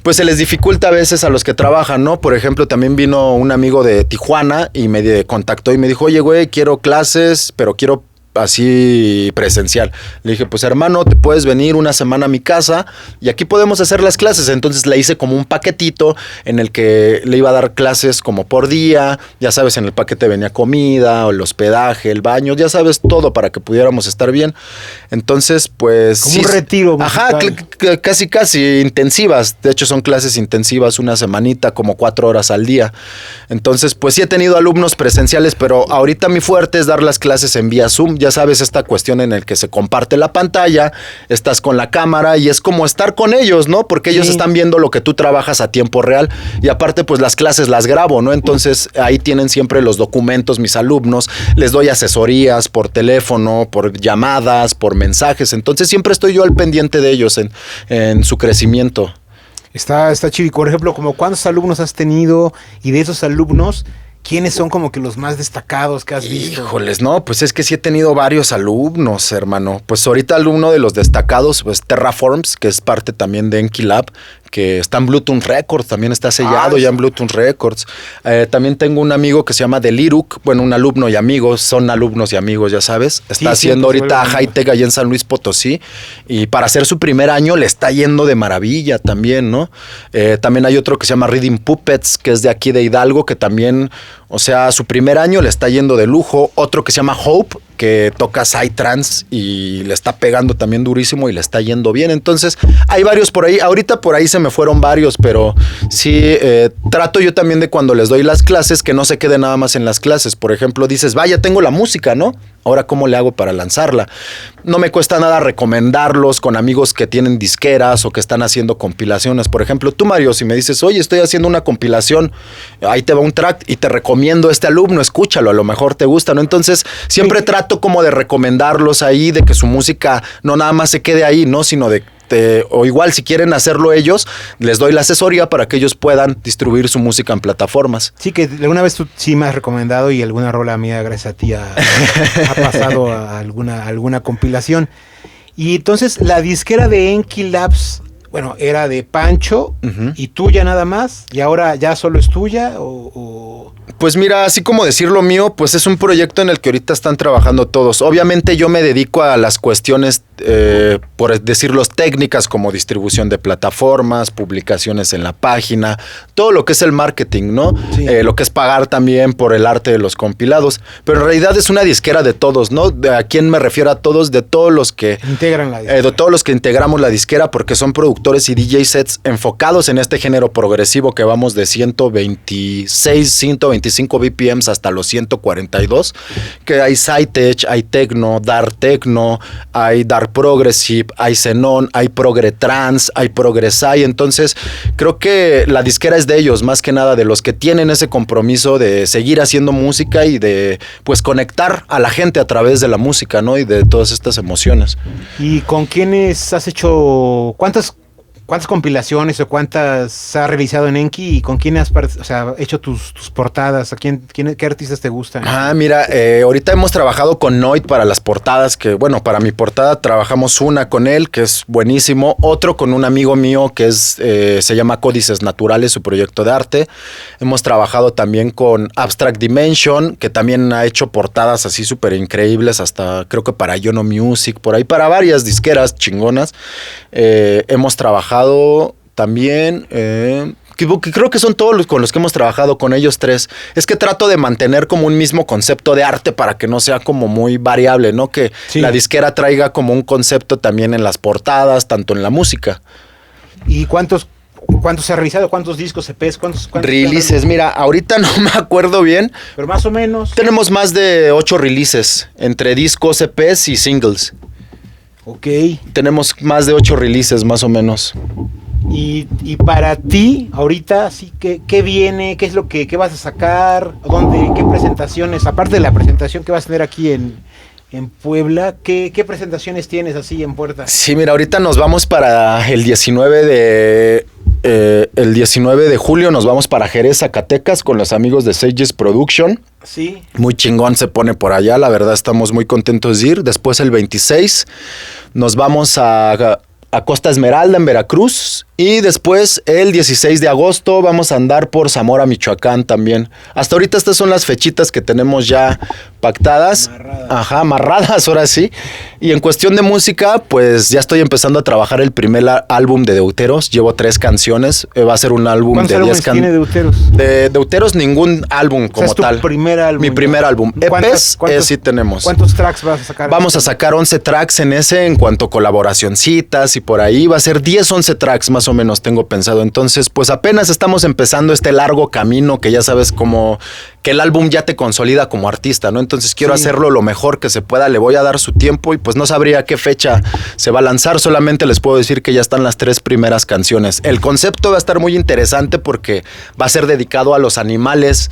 pues se les dificulta a veces a los que trabajan, ¿no? Por ejemplo, también vino un amigo de Tijuana y me contactó y me dijo, oye, güey, quiero clases, pero quiero así presencial. Le dije, pues hermano, te puedes venir una semana a mi casa y aquí podemos hacer las clases. Entonces le hice como un paquetito en el que le iba a dar clases como por día. Ya sabes, en el paquete venía comida, el hospedaje, el baño, ya sabes, todo para que pudiéramos estar bien. Entonces, pues... Como un retiro musical. Ajá, casi intensivas. De hecho, son clases intensivas, una semanita, como 4 horas al día. Entonces, pues sí he tenido alumnos presenciales, pero ahorita mi fuerte es dar las clases en vía Zoom. Ya sabes, esta cuestión en el que se comparte la pantalla, estás con la cámara y es como estar con ellos, ¿no? Porque ellos están viendo lo que tú trabajas a tiempo real y aparte pues las clases las grabo, ¿no? Entonces ahí tienen siempre los documentos mis alumnos, les doy asesorías por teléfono, por llamadas, por mensajes, entonces siempre estoy yo al pendiente de ellos en su crecimiento. Está chido. Y por ejemplo, como ¿cuántos alumnos has tenido? Y de esos alumnos, ¿quiénes son como que los más destacados que has visto? Híjoles, no, pues es que sí he tenido varios alumnos, hermano. Pues ahorita uno de los destacados, pues Terraforms, que es parte también de Enki Lab, que está en Bluetooth Records, también está sellado ya en Bluetooth Records. También tengo un amigo que se llama Deliruk, bueno, un alumno y amigo, son alumnos y amigos, ya sabes. Está haciendo ahorita Hightech allá en San Luis Potosí y para hacer su primer año le está yendo de maravilla también, ¿no? También hay otro que se llama Reading Puppets, que es de aquí de Hidalgo, que también, o sea, su primer año le está yendo de lujo. Otro que se llama Hope, que toca Psytrance y le está pegando también durísimo y le está yendo bien. Entonces, hay varios por ahí. Ahorita por ahí se me fueron varios, pero sí, trato yo también de cuando les doy las clases que no se quede nada más en las clases. Por ejemplo, dices, vaya, tengo la música, ¿no? ahora ¿cómo le hago para lanzarla? No me cuesta nada recomendarlos con amigos que tienen disqueras o que están haciendo compilaciones. Por ejemplo, tú, Mario, si me dices, oye, estoy haciendo una compilación, ahí te va un track y te recomiendo este alumno, escúchalo, a lo mejor te gusta, ¿no? Entonces, siempre trato como de recomendarlos ahí, de que su música no nada más se quede ahí, ¿no? Sino o igual si quieren hacerlo ellos, les doy la asesoría para que ellos puedan distribuir su música en plataformas. Sí, que alguna vez tú sí me has recomendado y alguna rola mía, gracias a ti, ha pasado a alguna compilación. Y entonces la disquera de Enki Labs, bueno, era de Pancho y tuya nada más, y ahora ya solo es tuya o... Pues mira, así como decir lo mío, pues es un proyecto en el que ahorita están trabajando todos. Obviamente yo me dedico a las cuestiones, por decirlo, técnicas como distribución de plataformas, publicaciones en la página, todo lo que es el marketing, ¿no? Sí. Lo que es pagar también por el arte de los compilados. Pero en realidad es una disquera de todos, ¿no? ¿A quién me refiero? A todos, de todos los que... Integran la disquera. De todos los que integramos la disquera, porque son productores y DJ sets enfocados en este género progresivo que vamos de 126, 125 BPMs hasta los 142, que hay Sci-Tech, hay Techno, Dark Techno, hay Dark Progressive, hay Xenon, hay Progre Trance, hay Progre Sci. Entonces, creo que la disquera es de ellos, más que nada de los que tienen ese compromiso de seguir haciendo música y de, pues, conectar a la gente a través de la música, ¿no? Y de todas estas emociones. ¿Y con quiénes has hecho, cuántas compilaciones o cuántas has realizado en Enki y con quién has hecho tus portadas? ¿Qué artistas te gustan? Mira, ahorita hemos trabajado con Noid para las portadas, que bueno, para mi portada trabajamos una con él, que es buenísimo, otro con un amigo mío que se llama Códices Naturales, su proyecto de arte. Hemos trabajado también con Abstract Dimension, que también ha hecho portadas así súper increíbles, hasta creo que para Yono Music, por ahí para varias disqueras chingonas. Hemos trabajado también, que creo que son todos los con los que hemos trabajado, con ellos tres. Es que trato de mantener como un mismo concepto de arte para que no sea como muy variable, ¿no? Que sí, la disquera traiga como un concepto también en las portadas, tanto en la música. ¿Y cuántos se ha realizado? ¿Cuántos discos, EPs? ¿Cuántos releases? Mira, ahorita no me acuerdo bien. Pero más o menos. Tenemos más de 8 releases, entre discos, EPs y singles. Ok. Tenemos más de 8 releases, más o menos. Y para ti, ahorita, sí, ¿qué viene? ¿Qué es lo que vas a sacar? ¿Dónde? ¿Qué presentaciones? Aparte de la presentación que vas a tener aquí en Puebla, ¿qué presentaciones tienes así en puerta? Sí, mira, ahorita nos vamos para el 19 de julio, nos vamos para Jerez, Zacatecas, con los amigos de Sages Production. Sí. Muy chingón se pone por allá, la verdad estamos muy contentos de ir. Después el 26 nos vamos a Costa Esmeralda en Veracruz, y después el 16 de agosto vamos a andar por Zamora, Michoacán también. Hasta ahorita estas son las fechitas que tenemos ya pactadas. Amarradas ahora sí. Y en cuestión de música, pues ya estoy empezando a trabajar el primer álbum de Deuteros. Llevo 3 canciones. Va a ser un álbum de 10 canciones. ¿Tiene Deuteros? De Deuteros ningún álbum como tal. Primer álbum. Mi primer álbum. EPs sí tenemos. ¿Cuántos tracks vas a sacar? Vamos a sacar 11 tracks en ese, en cuanto a colaboracioncitas y por ahí. Va a ser 10-11 tracks más o menos, tengo pensado. Entonces, pues apenas estamos empezando este largo camino que ya sabes, como que el álbum ya te consolida como artista, ¿no? Entonces quiero hacerlo lo mejor que se pueda, le voy a dar su tiempo y pues no sabría qué fecha se va a lanzar, solamente les puedo decir que ya están las 3 primeras canciones. El concepto va a estar muy interesante porque va a ser dedicado a los animales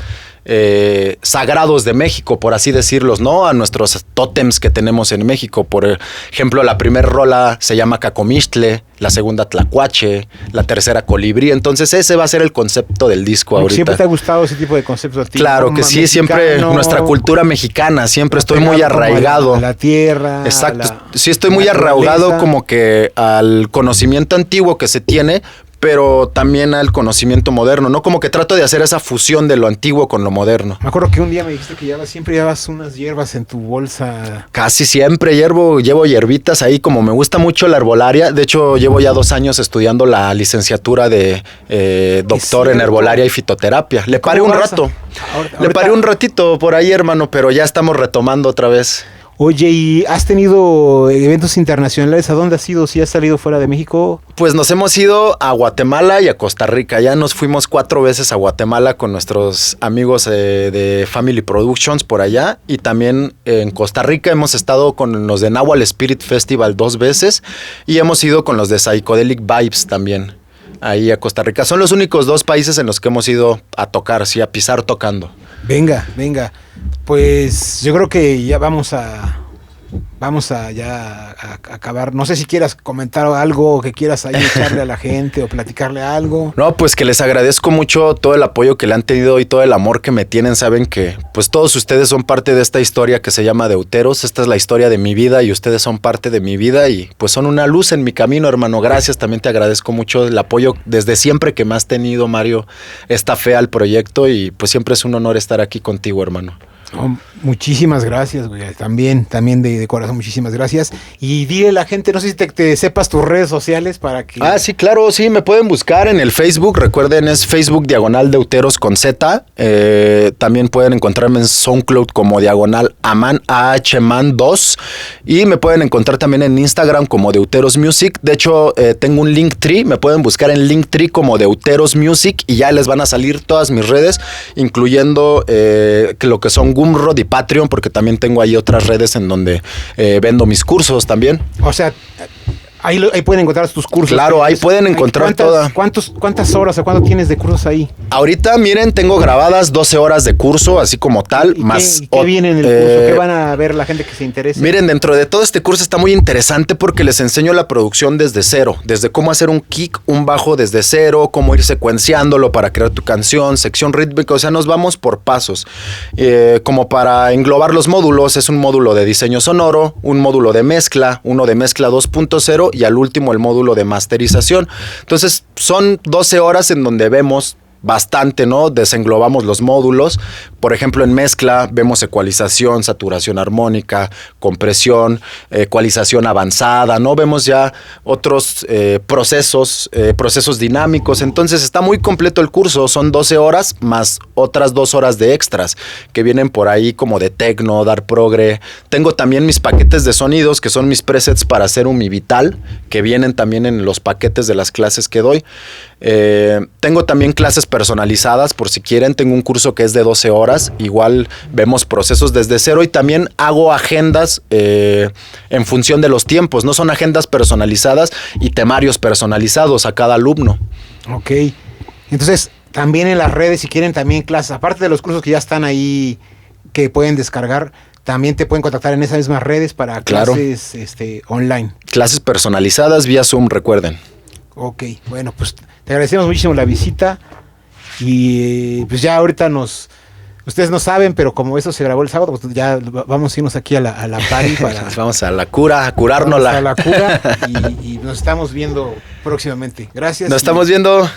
sagrados de México, por así decirlos, ¿no? A nuestros tótems que tenemos en México. Por ejemplo, la primera rola se llama Cacomixtle, la segunda Tlacuache, la tercera Colibrí. Entonces ese va a ser el concepto del disco ahorita. ¿Siempre te ha gustado ese tipo de conceptos a ti? Claro que sí, siempre nuestra cultura mexicana, siempre estoy muy arraigado. A la tierra. Exacto, sí estoy muy arraigado como que al conocimiento antiguo que se tiene, pero también al conocimiento moderno, ¿no? Como que trato de hacer esa fusión de lo antiguo con lo moderno. Me acuerdo que un día me dijiste que siempre llevas unas hierbas en tu bolsa. Casi siempre llevo hierbitas ahí, como me gusta mucho la herbolaria. De hecho, llevo ya 2 años estudiando la licenciatura de doctor en herbolaria y fitoterapia. Le paré un rato. Le paré un ratito por ahí, hermano, pero ya estamos retomando otra vez. Oye, ¿y has tenido eventos internacionales? ¿A dónde has ido? ¿Sí has salido fuera de México? Pues nos hemos ido a Guatemala y a Costa Rica. Ya nos fuimos 4 veces a Guatemala con nuestros amigos de Family Productions por allá. Y también en Costa Rica hemos estado con los de Nahual Spirit Festival 2 veces. Y hemos ido con los de Psychedelic Vibes también, ahí a Costa Rica. Son los únicos 2 países en los que hemos ido a tocar, sí, a pisar tocando. Venga. Pues yo creo que ya vamos a acabar. No sé si quieras comentar algo, que quieras ahí echarle a la gente o platicarle algo. No, pues que les agradezco mucho todo el apoyo que le han tenido y todo el amor que me tienen. Saben que pues todos ustedes son parte de esta historia que se llama Deuteros. Esta es la historia de mi vida y ustedes son parte de mi vida y pues son una luz en mi camino, hermano. Gracias, también te agradezco mucho el apoyo desde siempre que me has tenido, Mario, esta fe al proyecto y pues siempre es un honor estar aquí contigo, hermano. Oh, muchísimas gracias, güey. También de corazón, muchísimas gracias. Y dile a la gente, no sé si te sepas tus redes sociales para que... Ah, sí, claro, sí, me pueden buscar en el Facebook. Recuerden, es Facebook /Deuteros con Z. También pueden encontrarme en SoundCloud como /Aman, AHman 2. Y me pueden encontrar también en Instagram como Deuteros Music. De hecho, tengo un Linktree. Me pueden buscar en Linktree como Deuteros Music y ya les van a salir todas mis redes, incluyendo lo que son Gumroad y Patreon, porque también tengo ahí otras redes en donde vendo mis cursos también. O sea, ahí pueden encontrar tus cursos. Claro, ahí pueden encontrar ¿Cuántas horas o cuánto tienes de cursos ahí? Ahorita, miren, tengo grabadas 12 horas de curso, así como tal. ¿Qué viene en el curso? ¿Qué van a ver la gente que se interese? Miren, dentro de todo este curso está muy interesante porque les enseño la producción desde cero. Desde cómo hacer un kick, un bajo desde cero, cómo ir secuenciándolo para crear tu canción, sección rítmica. O sea, nos vamos por pasos. Como para englobar los módulos, es un módulo de diseño sonoro, un módulo de mezcla, uno de mezcla 2.0 y al último el módulo de masterización. Entonces son 12 horas en donde vemos bastante, ¿no? Desenglobamos los módulos. Por ejemplo, en mezcla vemos ecualización, saturación armónica, compresión, ecualización avanzada, ¿no? Vemos ya otros procesos dinámicos. Entonces está muy completo el curso. Son 12 horas más otras 2 horas de extras que vienen por ahí como de techno, dar progre. Tengo también mis paquetes de sonidos que son mis presets para hacer un Mi Vital, que vienen también en los paquetes de las clases que doy. Tengo también clases personalizadas por si quieren. Tengo un curso que es de 12 horas. Igual vemos procesos desde cero y también hago agendas en función de los tiempos. No son agendas personalizadas y temarios personalizados a cada alumno. Ok. Entonces, también en las redes, si quieren también clases, aparte de los cursos que ya están ahí, que pueden descargar, también te pueden contactar en esas mismas redes para clases online. Clases personalizadas vía Zoom, recuerden. Ok, bueno, pues te agradecemos muchísimo la visita y pues ya ahorita ustedes no saben, pero como eso se grabó el sábado, pues ya vamos a irnos aquí a la party para... Vamos a la cura, a curárnosla. Vamos a la cura y nos estamos viendo próximamente. Gracias. Nos estamos viendo.